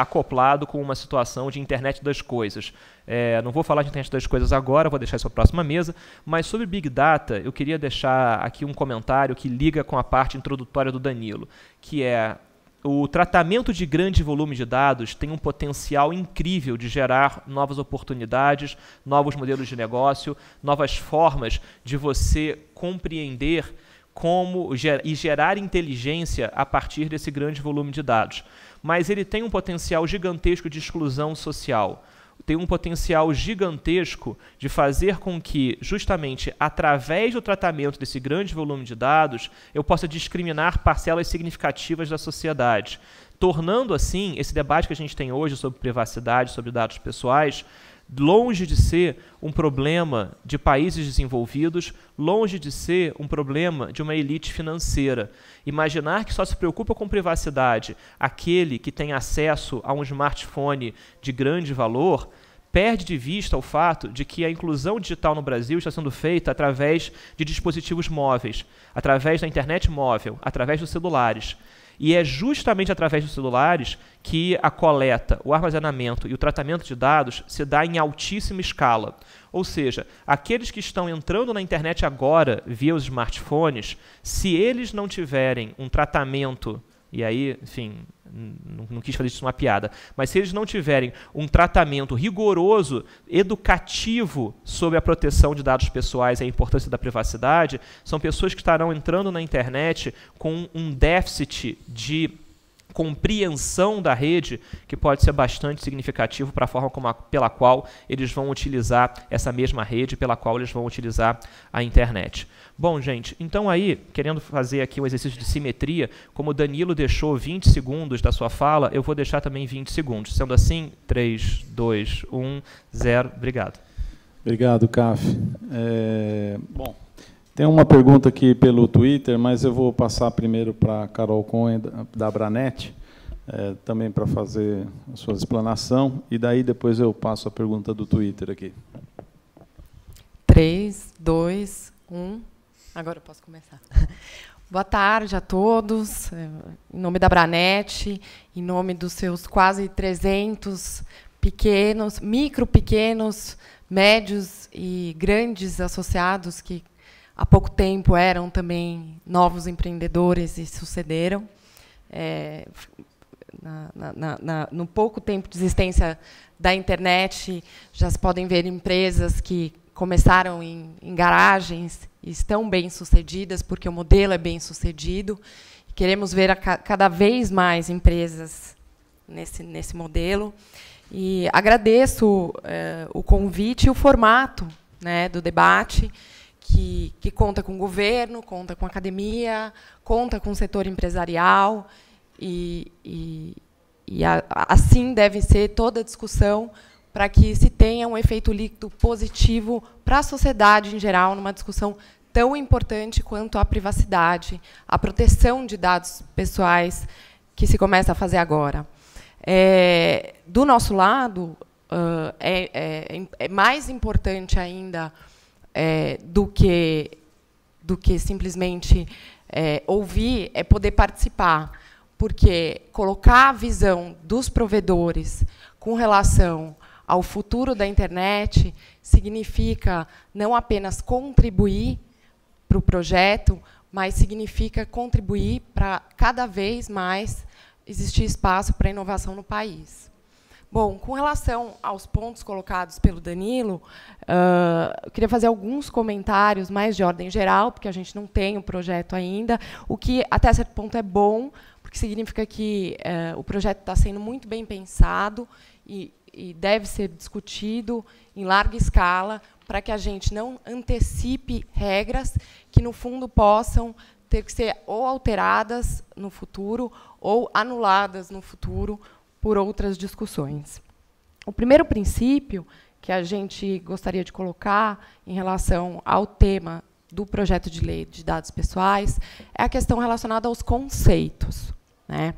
acoplado com uma situação de internet das coisas. Não vou falar de internet das coisas agora, vou deixar isso para a próxima mesa, mas sobre Big Data, eu queria deixar aqui um comentário que liga com a parte introdutória do Danilo, que é: o tratamento de grande volume de dados tem um potencial incrível de gerar novas oportunidades, novos modelos de negócio, novas formas de você compreender e gerar inteligência a partir desse grande volume de dados. Mas ele tem um potencial gigantesco de exclusão social. Tem um potencial gigantesco de fazer com que, justamente, através do tratamento desse grande volume de dados, eu possa discriminar parcelas significativas da sociedade, tornando, assim, esse debate que a gente tem hoje sobre privacidade, sobre dados pessoais, longe de ser um problema de países desenvolvidos, longe de ser um problema de uma elite financeira. Imaginar que só se preocupa com privacidade aquele que tem acesso a um smartphone de grande valor perde de vista o fato de que a inclusão digital no Brasil está sendo feita através de dispositivos móveis, através da internet móvel, através dos celulares. E é justamente através dos celulares que a coleta, o armazenamento e o tratamento de dados se dá em altíssima escala. Ou seja, aqueles que estão entrando na internet agora via os smartphones, se eles não tiverem um tratamento, e aí, enfim, não quis fazer isso uma piada, mas se eles não tiverem um tratamento rigoroso, educativo sobre a proteção de dados pessoais e a importância da privacidade, são pessoas que estarão entrando na internet com um déficit de compreensão da rede que pode ser bastante significativo para a forma pela qual eles vão utilizar essa mesma rede, pela qual eles vão utilizar a internet. Bom, gente, então aí, querendo fazer aqui um exercício de simetria, como o Danilo deixou 20 segundos da sua fala, eu vou deixar também 20 segundos. Sendo assim, 3, 2, 1, 0. Obrigado. Obrigado, CAF. Bom, tem uma pergunta aqui pelo Twitter, mas eu vou passar primeiro para a Carol Cohen, da Abranet, também para fazer a sua explanação, e daí depois eu passo a pergunta do Twitter aqui. 3, 2, 1... Agora eu posso começar. Boa tarde a todos. Em nome da Abranet, em nome dos seus quase 300 pequenos, pequenos, médios e grandes associados que há pouco tempo eram também novos empreendedores e sucederam. No pouco tempo de existência da internet, já se podem ver empresas que começaram em garagens e estão bem-sucedidas, porque o modelo é bem-sucedido. Queremos ver cada vez mais empresas nesse modelo. E agradeço o convite e o formato, né, do debate, que conta com o governo, conta com a academia, conta com o setor empresarial, assim deve ser toda a discussão, para que se tenha um efeito líquido positivo para a sociedade em geral, numa discussão tão importante quanto a privacidade, a proteção de dados pessoais que se começa a fazer agora. Do nosso lado, é mais importante ainda do que simplesmente ouvir, é poder participar, porque colocar a visão dos provedores com relação ao futuro da internet significa não apenas contribuir para o projeto, mas significa contribuir para cada vez mais existir espaço para inovação no país. Bom, com relação aos pontos colocados pelo Danilo, eu queria fazer alguns comentários mais de ordem geral, porque a gente não tem o projeto ainda, o que até certo ponto é bom, porque significa que o projeto está sendo muito bem pensado e deve ser discutido em larga escala, para que a gente não antecipe regras que, no fundo, possam ter que ser ou alteradas no futuro ou anuladas no futuro por outras discussões. O primeiro princípio que a gente gostaria de colocar em relação ao tema do projeto de lei de dados pessoais é a questão relacionada aos conceitos, né?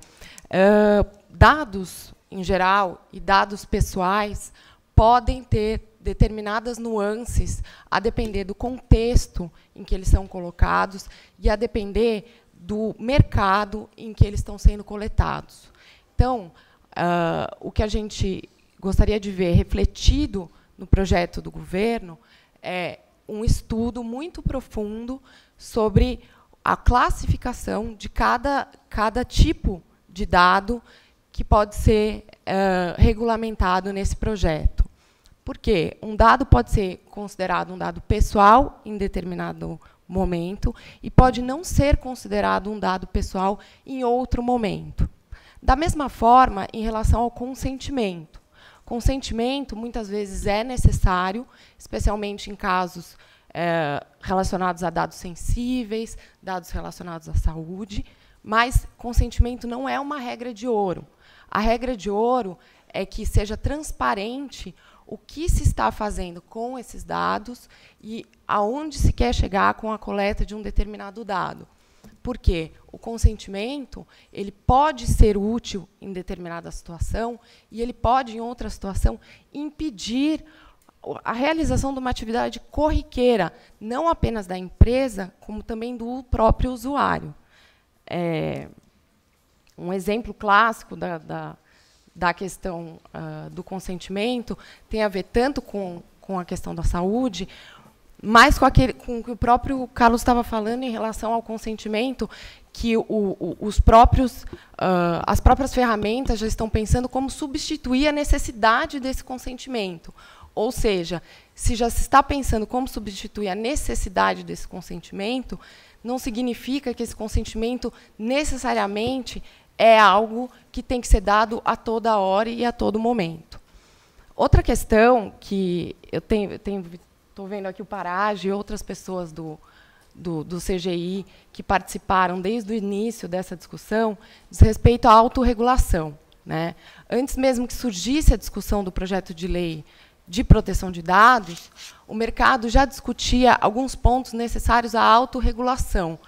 Dados, em geral, e dados pessoais podem ter determinadas nuances a depender do contexto em que eles são colocados e a depender do mercado em que eles estão sendo coletados. Então, o que a gente gostaria de ver refletido no projeto do governo é um estudo muito profundo sobre a classificação de cada tipo de dado que pode ser regulamentado nesse projeto. Porque um dado pode ser considerado um dado pessoal em determinado momento e pode não ser considerado um dado pessoal em outro momento. Da mesma forma, em relação ao consentimento. Consentimento, muitas vezes, é necessário, especialmente em casos relacionados a dados sensíveis, dados relacionados à saúde, mas consentimento não é uma regra de ouro. A regra de ouro é que seja transparente o que se está fazendo com esses dados e aonde se quer chegar com a coleta de um determinado dado. Porque o consentimento ele pode ser útil em determinada situação e ele pode, em outra situação, impedir a realização de uma atividade corriqueira, não apenas da empresa, como também do próprio usuário. Um exemplo clássico da questão do consentimento tem a ver tanto com a questão da saúde, mas com o que o próprio Carlos estava falando em relação ao consentimento, que as próprias ferramentas já estão pensando como substituir a necessidade desse consentimento. Ou seja, se já se está pensando como substituir a necessidade desse consentimento, não significa que esse consentimento necessariamente é algo que tem que ser dado a toda hora e a todo momento. Outra questão que estou vendo aqui o Parage e outras pessoas do CGI que participaram desde o início dessa discussão, diz respeito à autorregulação, né? Antes mesmo que surgisse a discussão do projeto de lei de proteção de dados, o mercado já discutia alguns pontos necessários à autorregulação.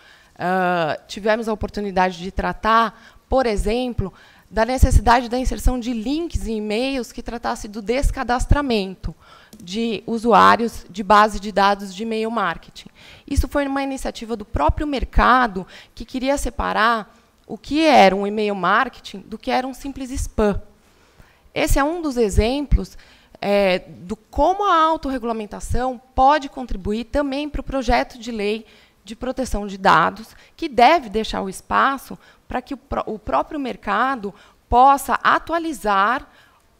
Tivemos a oportunidade de tratar, por exemplo, da necessidade da inserção de links em e-mails que tratasse do descadastramento de usuários de base de dados de e-mail marketing. Isso foi uma iniciativa do próprio mercado que queria separar o que era um e-mail marketing do que era um simples spam. Esse é um dos exemplos do como a autorregulamentação pode contribuir também para o projeto de lei de proteção de dados, que deve deixar o espaço para que o próprio mercado possa atualizar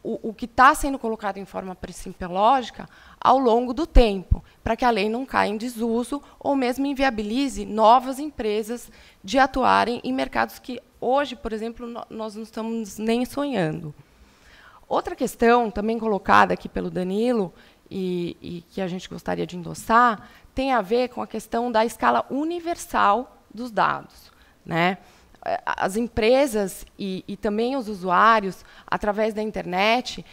o que está sendo colocado em forma principiológica ao longo do tempo, para que a lei não caia em desuso ou mesmo inviabilize novas empresas de atuarem em mercados que hoje, por exemplo, nós não estamos nem sonhando. Outra questão, também colocada aqui pelo Danilo, e que a gente gostaria de endossar, tem a ver com a questão da escala universal dos dados, né? As empresas e também os usuários, através da internet,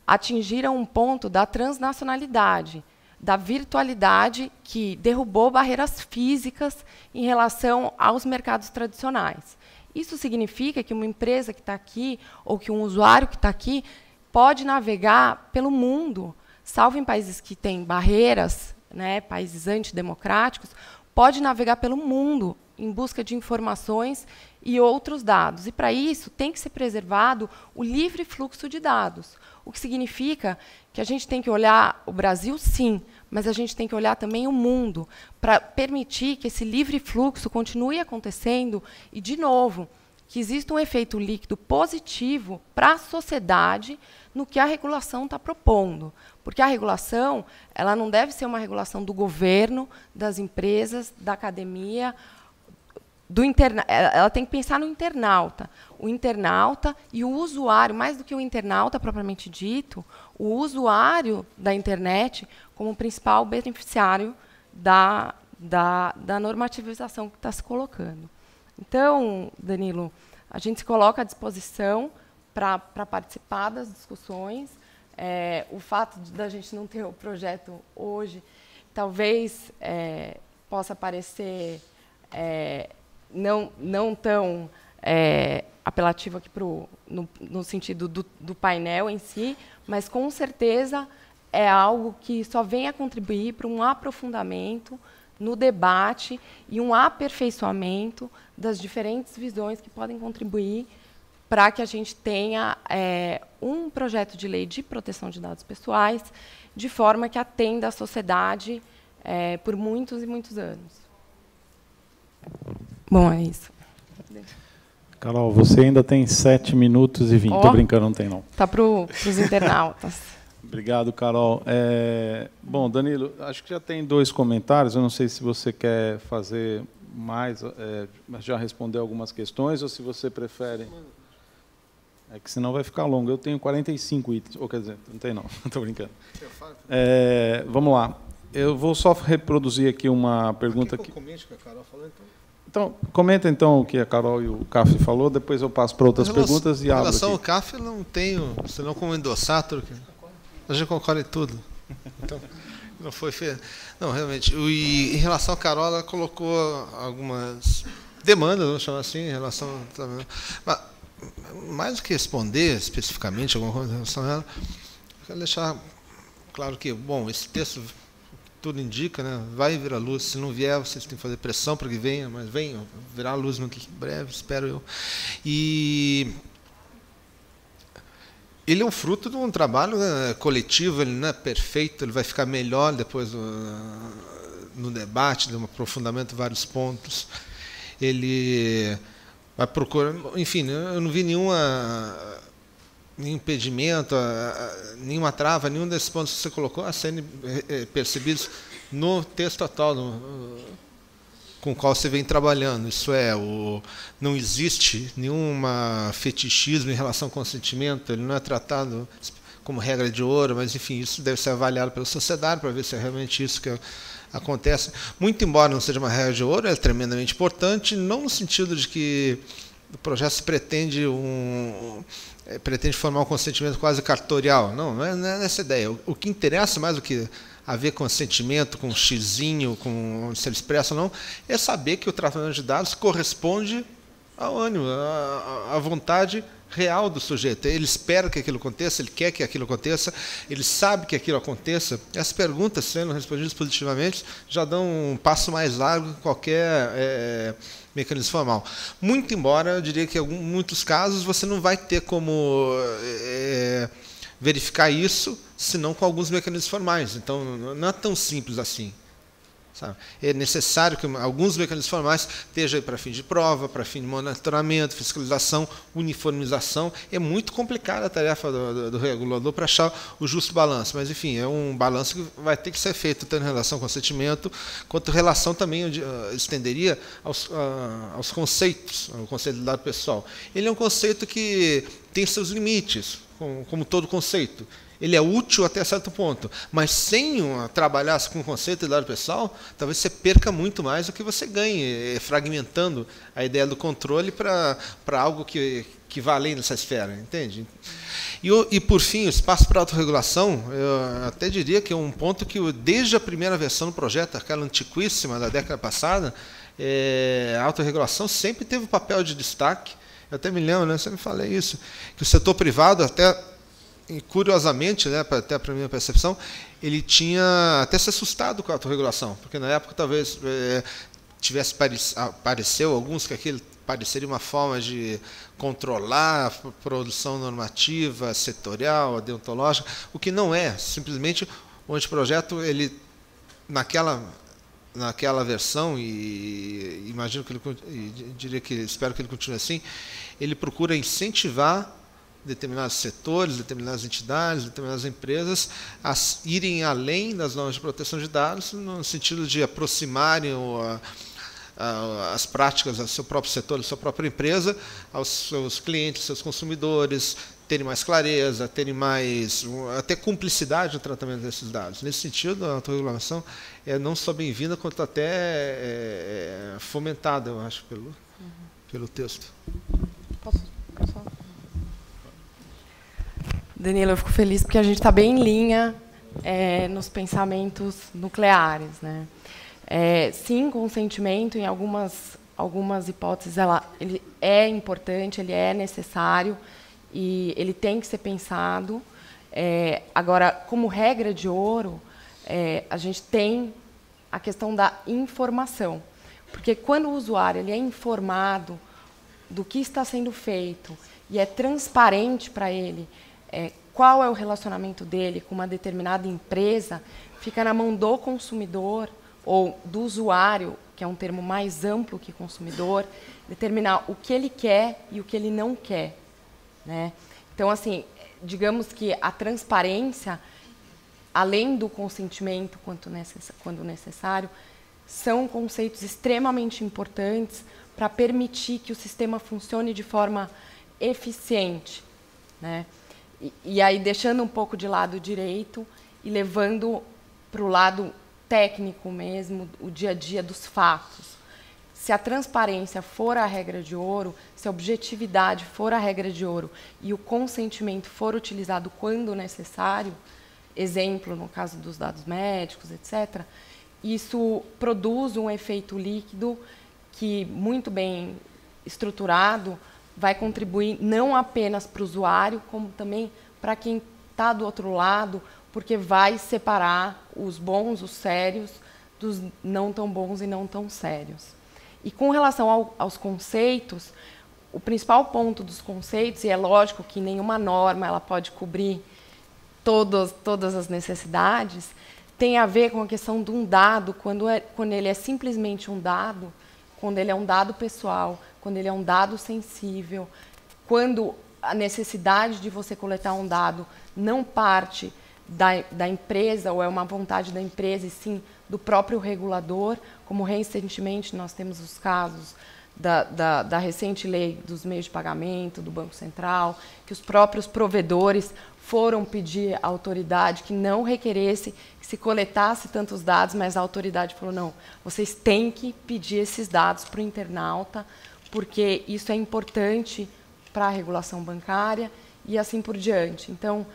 atingiram um ponto da transnacionalidade, da virtualidade, que derrubou barreiras físicas em relação aos mercados tradicionais. Isso significa que uma empresa que está aqui, ou que um usuário que está aqui, pode navegar pelo mundo, salvo em países que têm barreiras, né, países antidemocráticos, pode navegar pelo mundo em busca de informações e outros dados. E, para isso, tem que ser preservado o livre fluxo de dados, o que significa que a gente tem que olhar o Brasil, sim, mas a gente tem que olhar também o mundo, para permitir que esse livre fluxo continue acontecendo e, de novo, que exista um efeito líquido positivo para a sociedade no que a regulação está propondo. Porque a regulação, ela não deve ser uma regulação do governo, das empresas, da academia, ela tem que pensar no internauta. O internauta e o usuário, mais do que o internauta propriamente dito, o usuário da internet como principal beneficiário da normativização que está se colocando. Então, Danilo, a gente se coloca à disposição para participar das discussões. O fato da gente não ter o projeto hoje talvez possa parecer não tão apelativo aqui no sentido do painel em si, mas, com certeza, é algo que só vem a contribuir para um aprofundamento no debate e um aperfeiçoamento das diferentes visões que podem contribuir para que a gente tenha um projeto de lei de proteção de dados pessoais de forma que atenda a sociedade por muitos e muitos anos. Bom, é isso. Carol, você ainda tem 7 minutos e 20. Estou brincando, não tem não. Está para os internautas. Obrigado, Carol. Bom, Danilo, acho que já tem 2 comentários. Eu não sei se você quer fazer mais, já responder algumas questões, ou se você prefere... É que senão vai ficar longo. Eu tenho 45 itens. Ou quer dizer, não tem não, estou brincando. Vamos lá. Eu vou só reproduzir aqui uma pergunta. Que a Carol falou, então, comenta então o que a Carol e o CAF falou, depois eu passo para outras perguntas e abro. Em relação ao CAF, eu não tenho, senão como endossar, a gente concorda em tudo. Então, não foi feio. Não, realmente. E em relação à Carol, ela colocou algumas demandas, vamos chamar assim, em relação. Mas, mais do que responder especificamente alguma coisa em relação a ela, eu quero deixar claro que, bom, esse texto tudo indica, né, vai vir à luz. Se não vier, vocês têm que fazer pressão para que venha, mas venha, virá à luz muito breve, espero eu. E ele é um fruto de um trabalho, né, coletivo, ele não é perfeito, ele vai ficar melhor depois no debate, de um aprofundamento de vários pontos. Ele vai procurar, enfim, eu não vi nenhum impedimento, nenhuma trava, nenhum desses pontos que você colocou a serem percebidos no texto atual com o qual você vem trabalhando. Isso não existe nenhum fetichismo em relação ao consentimento, ele não é tratado como regra de ouro, mas, enfim, isso deve ser avaliado pela sociedade para ver se é realmente isso que acontece. Muito embora não seja uma regra de ouro, é tremendamente importante, não no sentido de que o projeto pretende formar um consentimento quase cartorial. Não é nessa ideia. O que interessa mais do que haver consentimento com um xizinho, com se ele expressa ou não, é saber que o tratamento de dados corresponde ao ânimo, à vontade real do sujeito. Ele espera que aquilo aconteça, ele quer que aquilo aconteça, ele sabe que aquilo aconteça. As perguntas, sendo respondidas positivamente, já dão um passo mais largo que qualquer mecanismo formal. Muito embora, eu diria que em muitos casos você não vai ter como verificar isso, senão com alguns mecanismos formais. Então, não é tão simples assim. sabe? É necessário que alguns mecanismos formais estejam para fim de prova, para fim de monitoramento, fiscalização, uniformização. É muito complicada a tarefa do regulador para achar o justo balanço, mas, enfim, é um balanço que vai ter que ser feito tanto em relação ao consentimento, quanto em relação também, eu estenderia, aos conceitos, ao conceito do dado pessoal. Ele é um conceito que tem seus limites, como todo conceito. Ele é útil até certo ponto, mas sem trabalhar com o conceito de dado pessoal, talvez você perca muito mais do que você ganhe, fragmentando a ideia do controle para algo que vá além dessa esfera, entende? E, por fim, o espaço para autorregulação, eu até diria que é um ponto que, desde a primeira versão do projeto, aquela antiquíssima da década passada, a autorregulação sempre teve um papel de destaque. Eu até me lembro, né, eu sempre falei isso, que o setor privado, e curiosamente, né, até para a minha percepção, ele tinha até se assustado com a autorregulação, porque na época talvez pareceu alguns que aquilo pareceria uma forma de controlar a produção normativa, setorial, deontológica, o que não é. Simplesmente o anteprojeto, ele, naquela versão, e imagino que espero que ele continue assim, ele procura incentivar determinados setores, determinadas entidades, determinadas empresas a irem além das normas de proteção de dados, no sentido de aproximarem as práticas do seu próprio setor, da sua própria empresa, aos seus clientes, seus consumidores, terem mais clareza, terem mais, até cumplicidade no tratamento desses dados. Nesse sentido, a autorregulação é não só bem-vinda, quanto até fomentada, eu acho, pelo texto. Posso? Danilo, eu fico feliz porque a gente está bem em linha nos pensamentos nucleares, né? Sim, consentimento, em algumas hipóteses, ele é importante, ele é necessário e ele tem que ser pensado. Agora, como regra de ouro, a gente tem a questão da informação, porque quando o usuário ele é informado do que está sendo feito e é transparente para ele qual é o relacionamento dele com uma determinada empresa, fica na mão do consumidor ou do usuário, que é um termo mais amplo que consumidor, determinar o que ele quer e o que ele não quer, né? Então, assim, digamos que a transparência, além do consentimento quando necessário, são conceitos extremamente importantes para permitir que o sistema funcione de forma eficiente, né? E aí, deixando um pouco de lado o direito e levando para o lado técnico mesmo, o dia a dia dos fatos. Se a transparência for a regra de ouro, se a objetividade for a regra de ouro e o consentimento for utilizado quando necessário, exemplo, no caso dos dados médicos, etc., isso produz um efeito líquido que, muito bem estruturado, vai contribuir não apenas para o usuário, como também para quem está do outro lado, porque vai separar os bons, os sérios, dos não tão bons e não tão sérios. E com relação aos conceitos, o principal ponto dos conceitos, e é lógico que nenhuma norma ela pode cobrir todas as necessidades, tem a ver com a questão de um dado, quando ele é simplesmente um dado, quando ele é um dado pessoal, quando ele é um dado sensível, quando a necessidade de você coletar um dado não parte da empresa, ou é uma vontade da empresa, e sim do próprio regulador, como recentemente nós temos os casos da recente lei dos meios de pagamento, do Banco Central, que os próprios provedores foram pedir à autoridade que não requeresse que se coletasse tantos dados, mas a autoridade falou, não, vocês têm que pedir esses dados para o internauta, porque isso é importante para a regulação bancária e assim por diante. Então,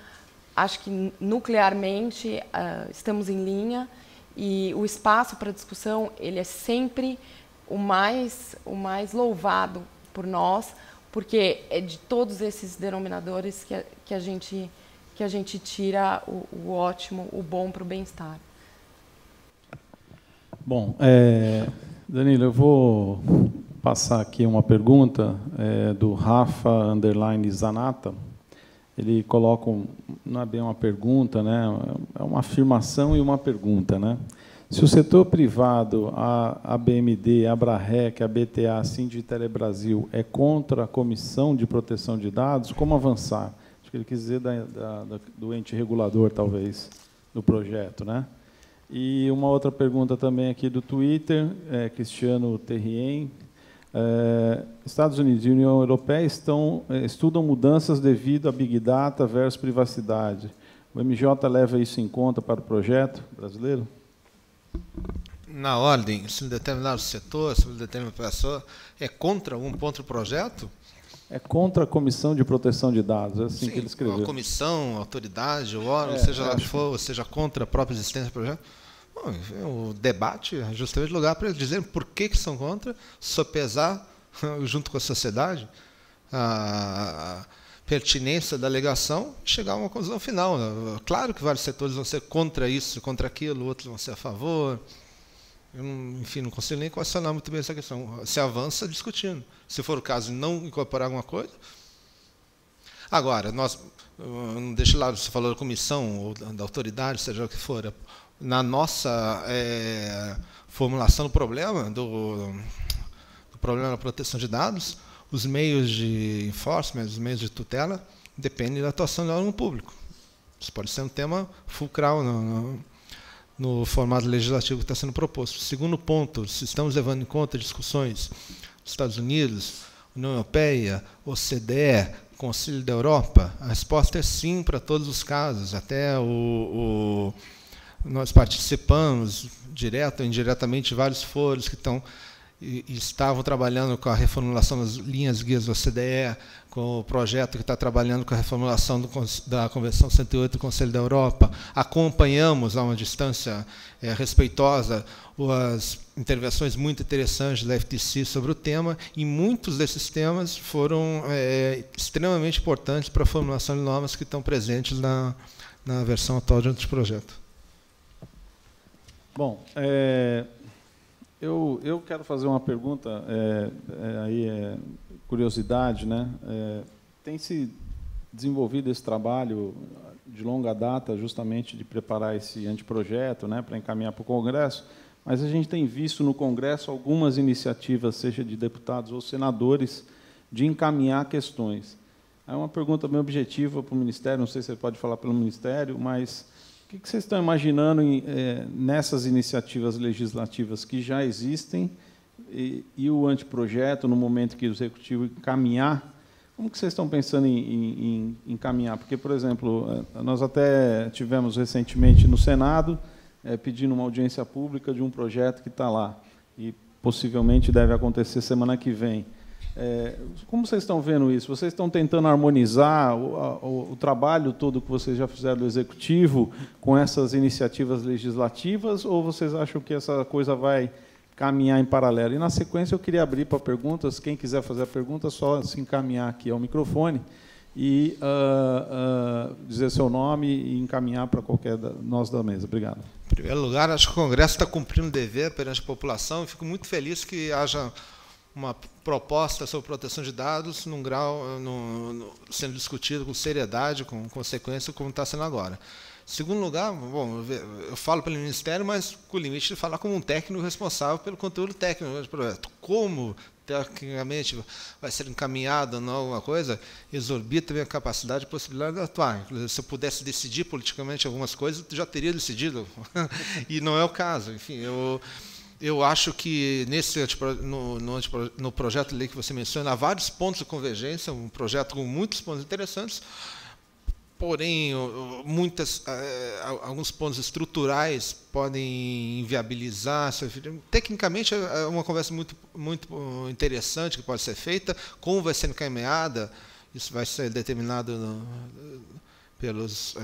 acho que nuclearmente estamos em linha e o espaço para discussão ele é sempre o mais louvado por nós, porque é de todos esses denominadores que a gente tira o ótimo, o bom para o bem-estar. Bom, Danilo, eu vou passar aqui uma pergunta do Rafa _Zanata. Ele coloca, não é bem uma pergunta, né? É uma afirmação e uma pergunta, né? Se o setor privado, a BMD, a Abrarec, a BTA, a Sindi e Telebrasil, é contra a Comissão de Proteção de Dados, como avançar? Acho que ele quis dizer do ente regulador, talvez, do projeto, né? E uma outra pergunta também aqui do Twitter, Cristiano Terrien. Estados Unidos e União Europeia estudam mudanças devido a Big Data versus privacidade. O MJ leva isso em conta para o projeto brasileiro? Na ordem, se determinar o setor, se determinar a pessoa, é contra o projeto? É contra a Comissão de Proteção de Dados, é assim Sim, que ele escreveu. A comissão, a autoridade, o órgão, seja lá o que for, ou seja contra a própria existência do projeto. Bom, o debate é justamente o lugar para eles dizerem por que são contra, sopesar, junto com a sociedade, a pertinência da alegação e chegar a uma conclusão final. Claro que vários setores vão ser contra isso, contra aquilo, outros vão ser a favor. Eu, enfim, não consigo nem equacionar muito bem essa questão. Se avança discutindo. Se for o caso de não incorporar alguma coisa. Agora, não deixe lá, você falou da comissão ou da autoridade, seja o que for, na nossa formulação do problema, do problema da proteção de dados, os meios de enforcement, os meios de tutela, dependem da atuação do órgão público. Isso pode ser um tema fulcral no formato legislativo que está sendo proposto. Segundo ponto, se estamos levando em conta discussões dos Estados Unidos, União Europeia, OCDE, Conselho da Europa, a resposta é sim para todos os casos. Até nós participamos, direto ou indiretamente, de vários foros que estavam trabalhando com a reformulação das linhas guias do OCDE, com o projeto que está trabalhando com a reformulação da Convenção 108 do Conselho da Europa. Acompanhamos, a uma distância respeitosa, as intervenções muito interessantes da FTC sobre o tema, e muitos desses temas foram extremamente importantes para a formulação de normas que estão presentes na versão atual do projeto. Bom, eu quero fazer uma pergunta, curiosidade, né? Tem se desenvolvido esse trabalho de longa data, justamente de preparar esse anteprojeto, né, para encaminhar para o Congresso, mas a gente tem visto no Congresso algumas iniciativas, seja de deputados ou senadores, de encaminhar questões. É uma pergunta bem objetiva para o Ministério, não sei se você pode falar pelo Ministério, mas o que vocês estão imaginando nessas iniciativas legislativas que já existem e o anteprojeto, no momento que o Executivo encaminhar, como que vocês estão pensando em encaminhar? Porque, por exemplo, nós até tivemos recentemente no Senado pedindo uma audiência pública de um projeto que está lá e possivelmente deve acontecer semana que vem. Como vocês estão vendo isso? Vocês estão tentando harmonizar o trabalho todo que vocês já fizeram do Executivo com essas iniciativas legislativas, ou vocês acham que essa coisa vai caminhar em paralelo? E, na sequência, eu queria abrir para perguntas. Quem quiser fazer a pergunta, é só se encaminhar aqui ao microfone e dizer seu nome e encaminhar para qualquer nós da mesa. Obrigado. Em primeiro lugar, acho que o Congresso está cumprindo o dever perante a população e fico muito feliz que haja uma proposta sobre proteção de dados num grau sendo discutido com seriedade, com consequência, como está sendo agora. Em segundo lugar, bom, eu falo pelo Ministério, mas com o limite de falar como um técnico responsável pelo conteúdo técnico do projeto. Como, tecnicamente, vai ser encaminhado ou não alguma coisa, exorbita a minha capacidade e possibilidade de atuar. Inclusive, se eu pudesse decidir politicamente algumas coisas, eu já teria decidido, e não é o caso. Enfim, eu acho que no projeto de lei que você menciona, há vários pontos de convergência, um projeto com muitos pontos interessantes, porém, alguns pontos estruturais podem inviabilizar. Tecnicamente, é uma conversa muito, muito interessante que pode ser feita. Como vai ser encaminhada, isso vai ser determinado pelas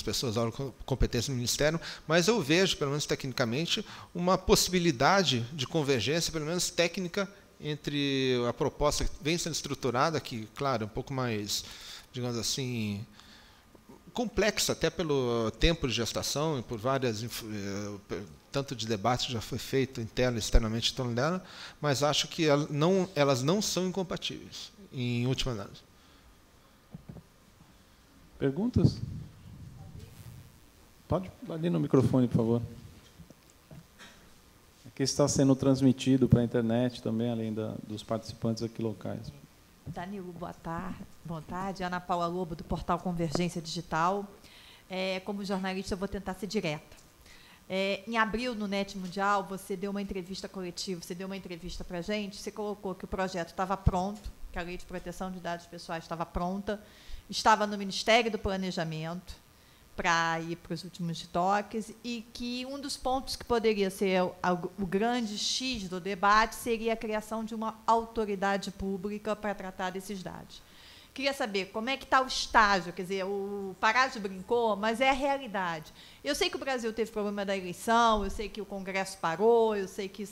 pessoas da competência do Ministério, mas eu vejo, pelo menos tecnicamente, uma possibilidade de convergência, pelo menos técnica, entre a proposta que vem sendo estruturada, que, claro, é um pouco mais, digamos assim, complexa, até pelo tempo de gestação e por várias, tanto de debate que já foi feito interno e externamente em torno dela, mas acho que elas não são incompatíveis, em última análise. Perguntas? Pode ali no microfone, por favor. Aqui está sendo transmitido para a internet também, além dos participantes aqui locais. Danilo, boa tarde. Boa tarde. Ana Paula Lobo, do portal Convergência Digital. Como jornalista, eu vou tentar ser direta. Em abril, no NET Mundial, você deu uma entrevista coletiva, você deu uma entrevista para a gente, você colocou que o projeto estava pronto, que a Lei de Proteção de Dados Pessoais estava pronta, estava no Ministério do Planejamento para ir para os últimos toques, e que um dos pontos que poderia ser o grande X do debate seria a criação de uma autoridade pública para tratar desses dados. Queria saber como é que está o estágio, quer dizer, o Parádio brincou, mas é a realidade. Eu sei que o Brasil teve problema da eleição, eu sei que o Congresso parou, eu sei que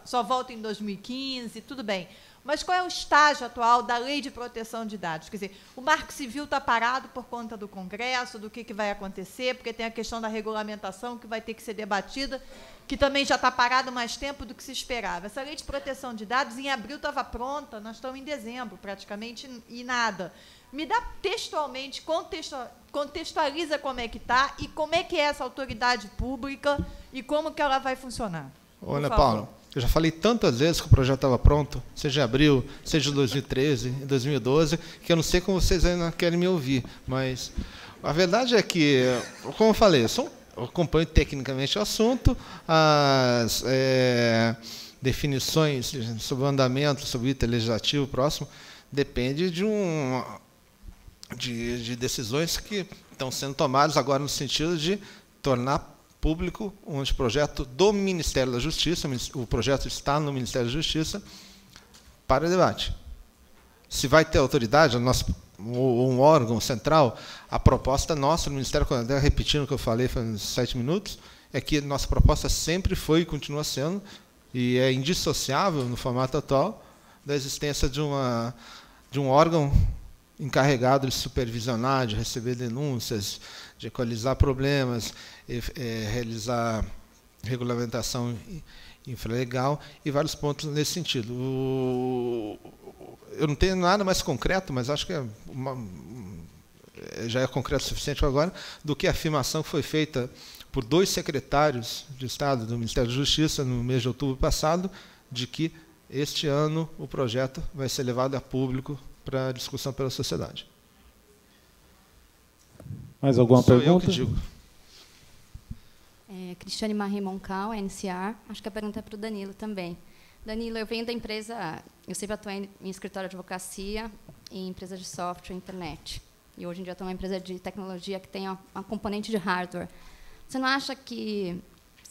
só volta em 2015, tudo bem. Mas qual é o estágio atual da Lei de Proteção de Dados? Quer dizer, o Marco Civil está parado por conta do Congresso, do que vai acontecer, porque tem a questão da regulamentação que vai ter que ser debatida, que também já está parado mais tempo do que se esperava. Essa Lei de Proteção de Dados, em abril, estava pronta, nós estamos em dezembro, praticamente, e nada. Me dá textualmente, contextualiza como é que está e como é que é essa autoridade pública e como que ela vai funcionar. Ana Paula, eu já falei tantas vezes que o projeto estava pronto, seja em abril, seja em 2013, em 2012, que eu não sei como vocês ainda querem me ouvir, mas a verdade é que, como eu falei, eu acompanho tecnicamente o assunto, as definições sobre o andamento, sobre o item legislativo próximo, depende de decisões que estão sendo tomadas agora no sentido de tornar público um projeto do Ministério da Justiça, o projeto está no Ministério da Justiça, para debate. Se vai ter autoridade, um órgão central, a proposta nossa no Ministério, repetindo o que eu falei faz 7 minutos, é que nossa proposta sempre foi e continua sendo, e é indissociável no formato atual, da existência de um órgão encarregado de supervisionar, de receber denúncias, de equalizar problemas, realizar regulamentação infralegal e vários pontos nesse sentido. Eu não tenho nada mais concreto, mas acho que já é concreto o suficiente agora, do que a afirmação que foi feita por 2 secretários de Estado do Ministério da Justiça no mês de outubro passado, de que este ano o projeto vai ser levado a público para discussão pela sociedade. Mais alguma pergunta? Eu que digo. Cristiane Marie Moncal, NCR. Acho que a pergunta é para o Danilo também. Danilo, eu venho da empresa, eu sempre atuei em escritório de advocacia e em empresa de software e internet. E hoje em dia estou numa empresa de tecnologia que tem uma componente de hardware. Você não acha que,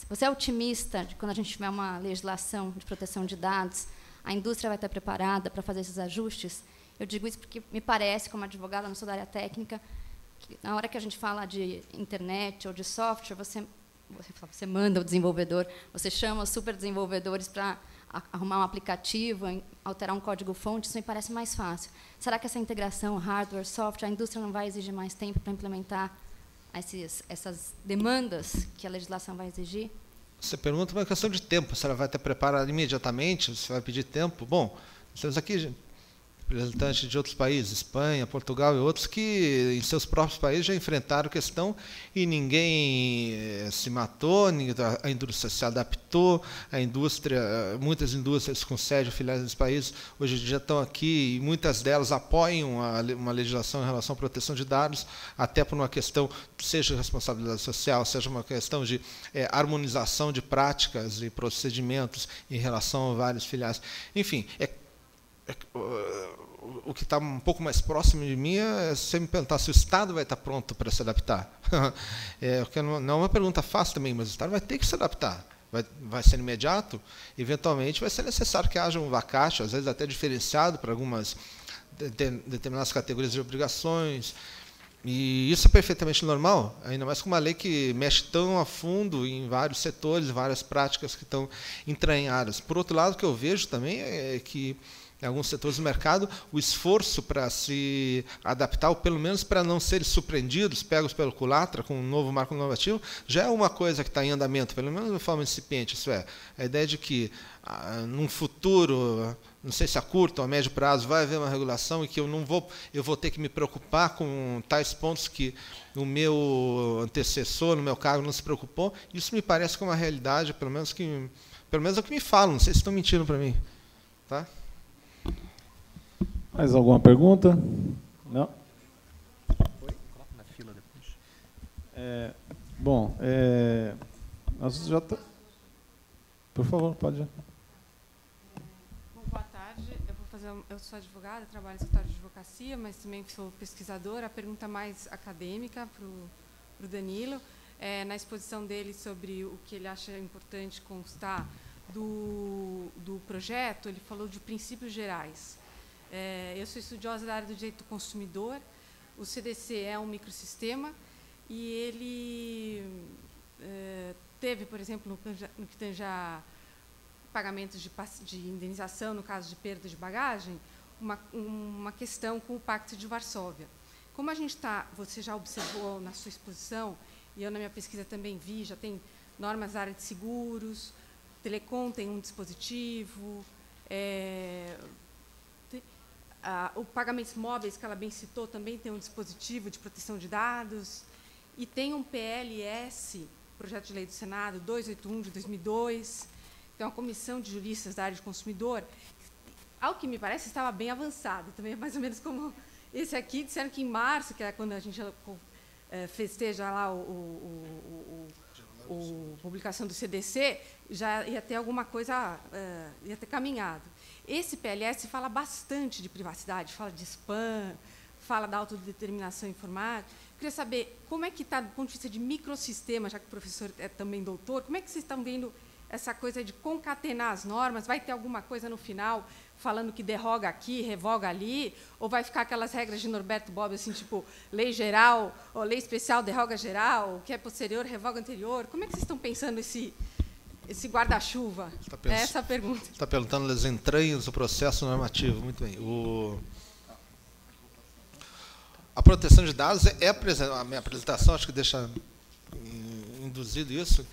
você é otimista de quando a gente tiver uma legislação de proteção de dados, a indústria vai estar preparada para fazer esses ajustes? Eu digo isso porque me parece, como advogada, não sou da área técnica, que na hora que a gente fala de internet ou de software, você manda o desenvolvedor, você chama os super desenvolvedores para arrumar um aplicativo, alterar um código-fonte, isso me parece mais fácil. Será que essa integração hardware, software, a indústria não vai exigir mais tempo para implementar essas demandas que a legislação vai exigir? Você pergunta uma questão de tempo, se ela vai estar preparada imediatamente, se vai pedir tempo. Bom, temos aqui representantes de outros países, Espanha, Portugal e outros, que em seus próprios países já enfrentaram a questão e ninguém se matou, a indústria se adaptou, muitas indústrias com sede filiais dos países hoje em dia estão aqui e muitas delas apoiam uma legislação em relação à proteção de dados, até por uma questão, seja responsabilidade social, seja uma questão de harmonização de práticas e procedimentos em relação a vários filiais. Enfim, o que está um pouco mais próximo de mim é você me perguntar se o Estado vai estar pronto para se adaptar. Porque não é uma pergunta fácil também, mas o Estado vai ter que se adaptar. Vai ser imediato? Eventualmente vai ser necessário que haja um vacate, às vezes até diferenciado para algumas determinadas categorias de obrigações. E isso é perfeitamente normal, ainda mais com uma lei que mexe tão a fundo em vários setores, várias práticas que estão entranhadas. Por outro lado, o que eu vejo também é que em alguns setores do mercado, o esforço para se adaptar, ou pelo menos para não serem surpreendidos, pegos pelo culatra, com um novo marco normativo, já é uma coisa que está em andamento, pelo menos de forma incipiente. Isso é, a ideia de que, num futuro não sei se a curto ou a médio prazo vai haver uma regulação e que eu vou ter que me preocupar com tais pontos que o meu antecessor, no meu cargo, não se preocupou. Isso me parece que é uma realidade, pelo menos é o que me falam, não sei se estão mentindo para mim. Tá? Mais alguma pergunta? Não? Na fila depois. Bom, nós já... Por favor, pode. Boa tarde. Eu sou advogada, trabalho no escritório de advocacia, mas também sou pesquisadora. A pergunta mais acadêmica para o Danilo. Na exposição dele sobre o que ele acha importante constar do projeto, ele falou de princípios gerais. Eu sou estudiosa da área do direito do consumidor. O CDC é um microsistema e ele teve, por exemplo, no que tange a pagamentos de indenização, no caso de perda de bagagem, uma questão com o Pacto de Varsóvia. Como você já observou na sua exposição, e eu na minha pesquisa também vi, já tem normas da área de seguros, Telecom tem um dispositivo, o pagamentos móveis, que ela bem citou, também tem um dispositivo de proteção de dados, e tem um PLS, Projeto de Lei do Senado, 281 de 2002, tem uma comissão de juristas da área de consumidor, ao que me parece estava bem avançado, também é mais ou menos como esse aqui, disseram que em março, que é quando a gente festeja lá a publicação do CDC, já ia ter alguma coisa, ia ter caminhado. Esse PLS fala bastante de privacidade, fala de spam, fala da autodeterminação informática. Queria saber como é que está, do ponto de vista de microsistema, já que o professor é também doutor, como é que vocês estão vendo essa coisa de concatenar as normas? Vai ter alguma coisa no final falando que derroga aqui, revoga ali, ou vai ficar aquelas regras de Norberto Bobbio, assim, tipo, lei geral, ou lei especial, derroga geral, o que é posterior, revoga anterior? Como é que vocês estão pensando esse guarda-chuva? É essa a pergunta. Está perguntando das entranhas do processo normativo. Muito bem. A proteção de dados a minha apresentação, acho que deixa induzido isso,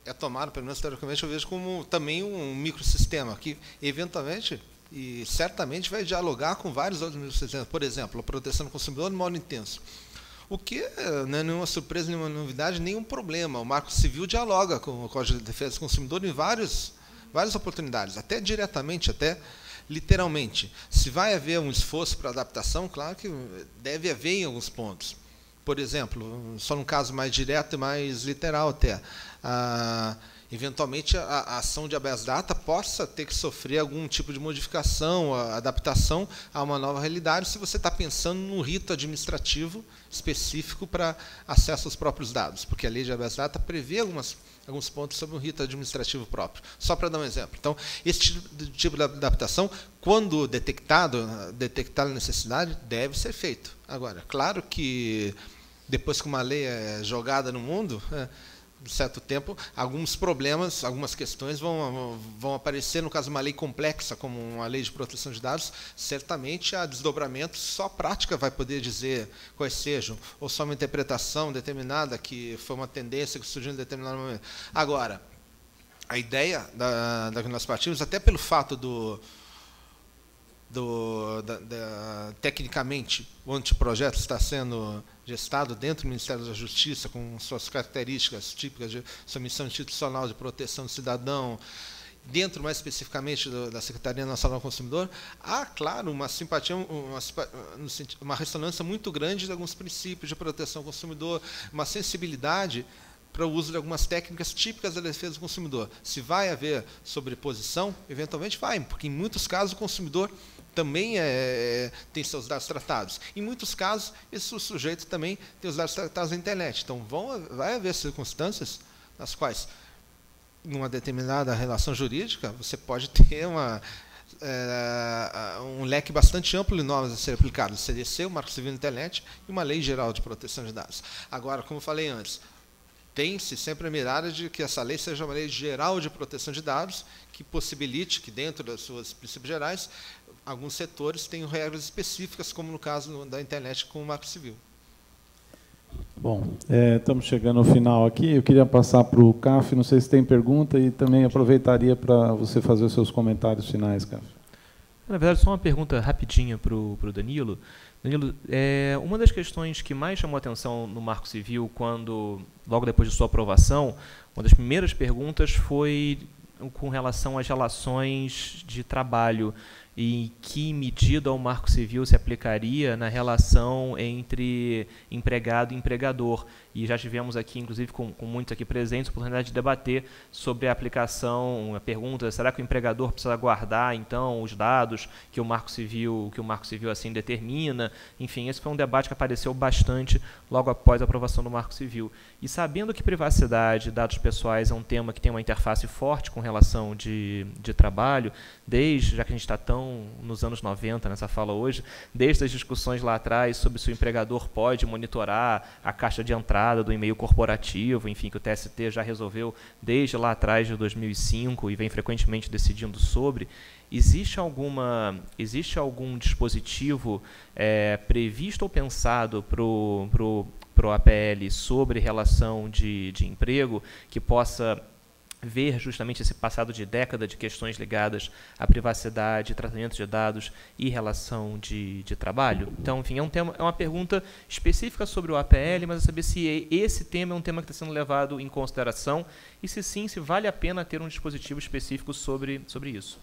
é tomado, pelo menos teoricamente, eu vejo como também um microsistema que, eventualmente e certamente, vai dialogar com vários outros microsistemas. Por exemplo, a proteção do consumidor no modo intenso. O que não é nenhuma surpresa, nenhuma novidade, nenhum problema. O Marco Civil dialoga com o Código de Defesa do Consumidor em várias oportunidades, até diretamente, até literalmente. Se vai haver um esforço para adaptação, claro que deve haver em alguns pontos. Por exemplo, só num caso mais direto e mais literal até, eventualmente a ação de habeas data possa ter que sofrer algum tipo de modificação, adaptação a uma nova realidade, se você está pensando num rito administrativo específico para acesso aos próprios dados, porque a lei de habeas data prevê alguns pontos sobre um rito administrativo próprio. Só para dar um exemplo. Então, esse tipo de adaptação, quando detectada a necessidade, deve ser feito. Agora, claro que depois que uma lei é jogada no mundo, de certo tempo, alguns problemas, algumas questões vão aparecer. No caso de uma lei complexa, como uma lei de proteção de dados, certamente há desdobramentos, só a prática vai poder dizer quais sejam, ou só uma interpretação determinada, que foi uma tendência que surgiu em determinado momento. Agora, a ideia da que nós partimos, até pelo fato tecnicamente, o anteprojeto está sendo gestado dentro do Ministério da Justiça, com suas características típicas de sua missão institucional de proteção do cidadão, dentro mais especificamente da Secretaria Nacional do Consumidor, há, claro, uma simpatia, uma ressonância muito grande de alguns princípios de proteção do consumidor, uma sensibilidade para o uso de algumas técnicas típicas da defesa do consumidor. Se vai haver sobreposição, eventualmente vai, porque em muitos casos o consumidor também tem seus dados tratados. Em muitos casos, esse sujeito também tem os dados tratados na internet. Então, vai haver circunstâncias nas quais, numa determinada relação jurídica, você pode ter um leque bastante amplo de normas a ser aplicado. O CDC, o Marco Civil da Internet e uma lei geral de proteção de dados. Agora, como eu falei antes, tem-se sempre a mirada de que essa lei seja uma lei geral de proteção de dados, que possibilite que, dentro das suas princípios gerais, alguns setores tenham regras específicas, como no caso da internet com o Marco Civil. Bom, estamos chegando ao final aqui. Eu queria passar para o CAF, não sei se tem pergunta, e também aproveitaria para você fazer os seus comentários finais, CAF. Na verdade, só uma pergunta rapidinha para o Danilo. Danilo, uma das questões que mais chamou a atenção no Marco Civil, logo depois de sua aprovação, uma das primeiras perguntas foi com relação às relações de trabalho e em que medida o Marco Civil se aplicaria na relação entre empregado e empregador. E já tivemos aqui, inclusive com muitos aqui presentes, a oportunidade de debater sobre a aplicação, a pergunta, será que o empregador precisa guardar, então, os dados que o Marco Civil assim determina? Enfim, esse foi um debate que apareceu bastante logo após a aprovação do Marco Civil. E sabendo que privacidade e dados pessoais é um tema que tem uma interface forte com relação de trabalho, já que a gente está tão nos anos 90 nessa fala hoje, desde as discussões lá atrás sobre se o empregador pode monitorar a caixa de entrada do e-mail corporativo, enfim, que o TST já resolveu desde lá atrás de 2005 e vem frequentemente decidindo sobre. Existe algum dispositivo previsto ou pensado para o APL sobre relação de emprego que possa ver justamente esse passado de década de questões ligadas à privacidade, tratamento de dados e relação de trabalho? Então, enfim, é uma pergunta específica sobre o APL, mas é saber se esse tema é um tema que está sendo levado em consideração e, se sim, se vale a pena ter um dispositivo específico sobre isso.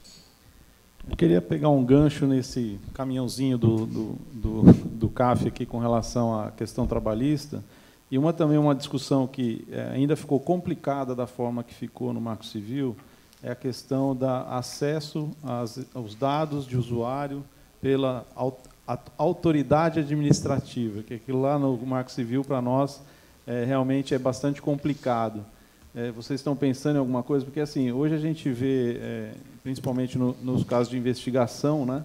Eu queria pegar um gancho nesse caminhãozinho do CAF aqui com relação à questão trabalhista, e também uma discussão que ainda ficou complicada da forma que ficou no Marco Civil, é a questão do acesso aos dados de usuário pela autoridade administrativa, que aquilo lá no Marco Civil, para nós, realmente é bastante complicado. Vocês estão pensando em alguma coisa? Porque, assim, hoje a gente vê, principalmente nos casos de investigação, né,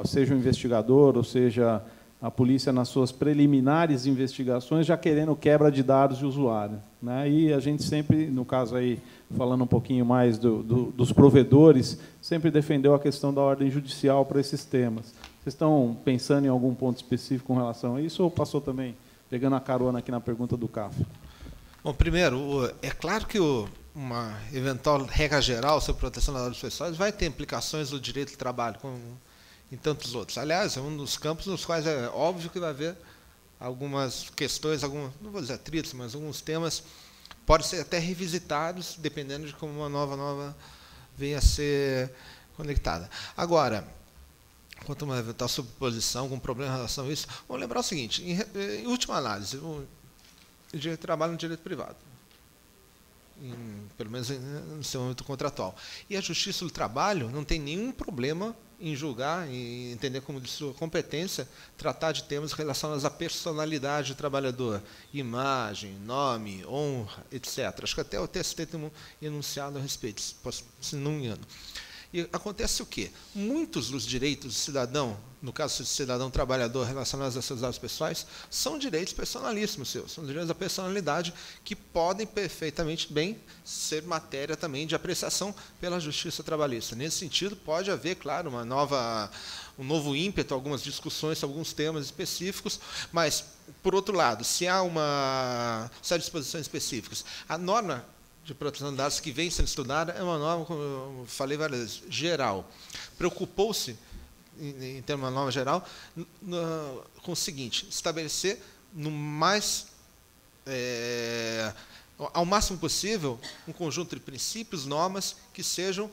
seja o investigador, ou seja a polícia, nas suas preliminares investigações, já querendo quebra de dados de usuário, né? E a gente sempre, no caso aí, falando um pouquinho mais dos provedores, sempre defendeu a questão da ordem judicial para esses temas. Vocês estão pensando em algum ponto específico com relação a isso, ou passou também, pegando a carona aqui na pergunta do CAF? Bom, primeiro, é claro que uma eventual regra geral sobre proteção das dados pessoais vai ter implicações no direito do trabalho, como em tantos outros. Aliás, é um dos campos nos quais é óbvio que vai haver algumas questões, não vou dizer atritos, mas alguns temas podem ser até revisitados, dependendo de como uma nova venha a ser conectada. Agora, quanto a uma eventual superposição, algum problema em relação a isso, vamos lembrar o seguinte, em última análise, o direito do trabalho é um direito privado, pelo menos no seu âmbito contratual. E a Justiça do Trabalho não tem nenhum problema em julgar e entender como de sua competência tratar de temas relacionados à personalidade do trabalhador, imagem, nome, honra, etc. Acho que até o TST tem um enunciado a respeito, se não me engano. E acontece o quê? Muitos dos direitos do cidadão, no caso do cidadão trabalhador relacionados a seus dados pessoais, são direitos personalíssimos seus, são direitos da personalidade que podem perfeitamente bem ser matéria também de apreciação pela Justiça Trabalhista. Nesse sentido, pode haver, claro, um novo ímpeto, algumas discussões sobre alguns temas específicos, mas, por outro lado, se há disposições específicas, a norma de proteção de dados que vem sendo estudada é uma norma, como eu falei várias vezes, geral. Preocupou-se, em termos de uma norma geral, com o seguinte, estabelecer ao máximo possível um conjunto de princípios, normas que sejam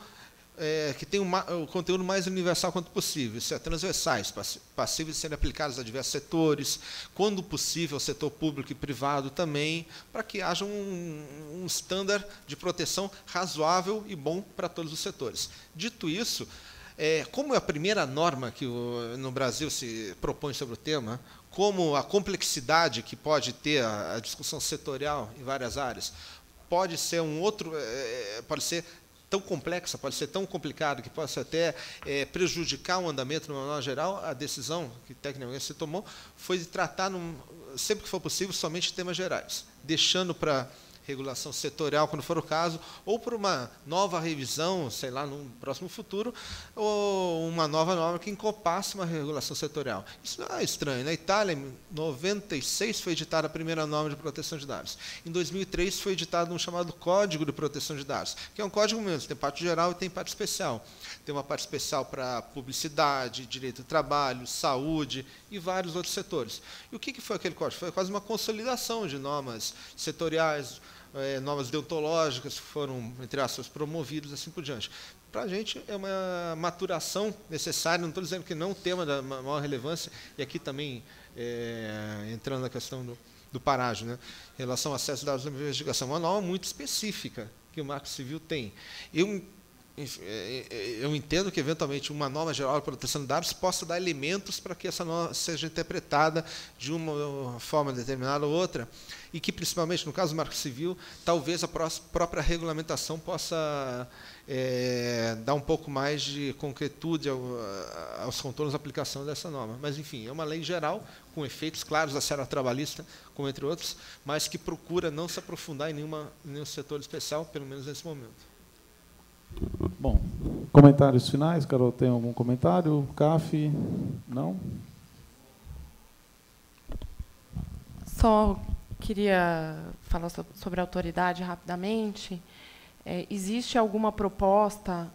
que tenham o conteúdo mais universal quanto possível, isso é, transversais, passíveis de serem aplicados a diversos setores, quando possível, setor público e privado também, para que haja um estándar de proteção razoável e bom para todos os setores. Dito isso, como é a primeira norma que no Brasil se propõe sobre o tema, como a complexidade que pode ter a discussão setorial em várias áreas, pode ser pode ser tão complexa, pode ser tão complicado que possa até prejudicar o andamento de uma norma geral, a decisão que tecnicamente se tomou foi de tratar, sempre que for possível, somente temas gerais, deixando para regulação setorial, quando for o caso, ou por uma nova revisão, sei lá, no próximo futuro, ou uma nova norma que encopasse uma regulação setorial. Isso não é estranho. Na Itália, em 96, foi editada a primeira norma de proteção de dados. Em 2003, foi editado um chamado Código de Proteção de Dados, que é um código mesmo, tem parte geral e tem parte especial. Tem uma parte especial para publicidade, direito do trabalho, saúde e vários outros setores. E o que foi aquele código? Foi quase uma consolidação de normas setoriais, normas deontológicas que foram, entre aspas, promovidas, assim por diante. Para a gente é uma maturação necessária, não estou dizendo que não é um tema da maior relevância, e aqui também entrando na questão do parágio, né? Em relação ao acesso a dados de investigação, uma norma muito específica que o Marco Civil tem. Eu entendo que, eventualmente, uma norma geral de proteção de dados possa dar elementos para que essa norma seja interpretada de uma forma determinada ou outra, e que, principalmente, no caso do Marco Civil, talvez a própria regulamentação possa dar um pouco mais de concretude aos contornos da aplicação dessa norma. Mas, enfim, é uma lei geral, com efeitos claros da seara trabalhista, como entre outros, mas que procura não se aprofundar em nenhum setor especial, pelo menos nesse momento. Bom, comentários finais. Carol, tem algum comentário? CAF? Não? Só queria falar sobre a autoridade rapidamente. Existe alguma proposta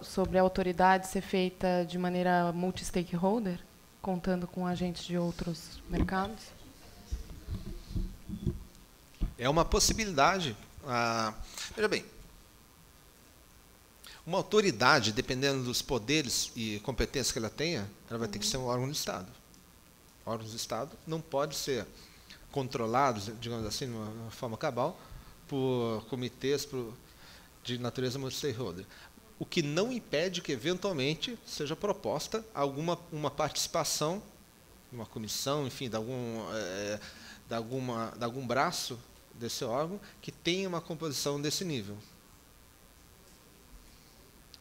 sobre a autoridade ser feita de maneira multi-stakeholder, contando com agentes de outros mercados? É uma possibilidade. Veja bem, uma autoridade, dependendo dos poderes e competências que ela tenha, ela vai ter que ser um órgão do Estado. Órgãos do Estado não podem ser controlados, digamos assim, de uma forma cabal, por comitês de natureza multi-stakeholder. O que não impede que, eventualmente, seja proposta uma participação, uma comissão, enfim, de algum braço desse órgão que tenha uma composição desse nível.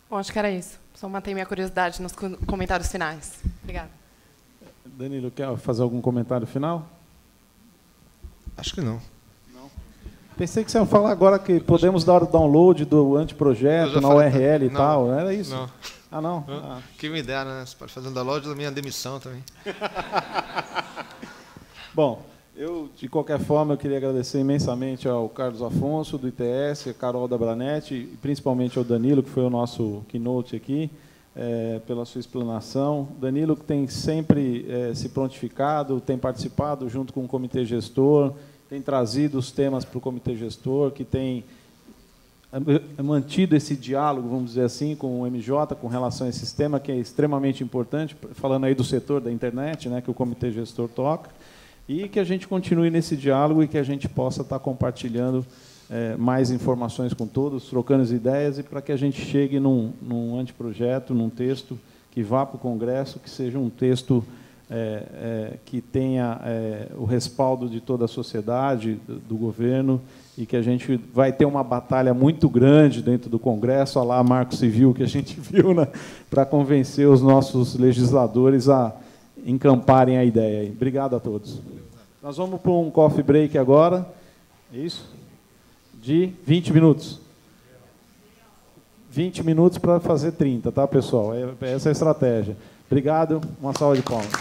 Bom, acho que era isso. Só matei minha curiosidade nos comentários finais. Obrigada. Danilo, quer fazer algum comentário final? Acho que não. Pensei que você ia falar agora que podemos dar o download do anteprojeto na URL e tal. Era isso? Não. Ah, não? Que me dera, né? Você pode fazer um download da minha demissão também. Bom, de qualquer forma, eu queria agradecer imensamente ao Carlos Afonso, do ITS, a Carol da Branet, e principalmente ao Danilo, que foi o nosso keynote aqui, pela sua explanação. Danilo, que tem sempre se prontificado, tem participado junto com o comitê gestor, tem trazido os temas para o comitê gestor, que tem mantido esse diálogo, vamos dizer assim, com o MJ, com relação a esse tema, que é extremamente importante, falando aí do setor da internet, né, que o comitê gestor toca, e que a gente continue nesse diálogo e que a gente possa estar compartilhando mais informações com todos, trocando as ideias, e para que a gente chegue num anteprojeto, num texto que vá para o Congresso, que seja um texto que tenha o respaldo de toda a sociedade, do governo, e que a gente vai ter uma batalha muito grande dentro do Congresso, a lá Marco Civil, que a gente viu, né, para convencer os nossos legisladores a encamparem a ideia. Obrigado a todos. Nós vamos para um coffee break agora, isso? De 20 minutos. 20 minutos para fazer 30, tá, pessoal? Essa é a estratégia. Obrigado, uma salva de palmas.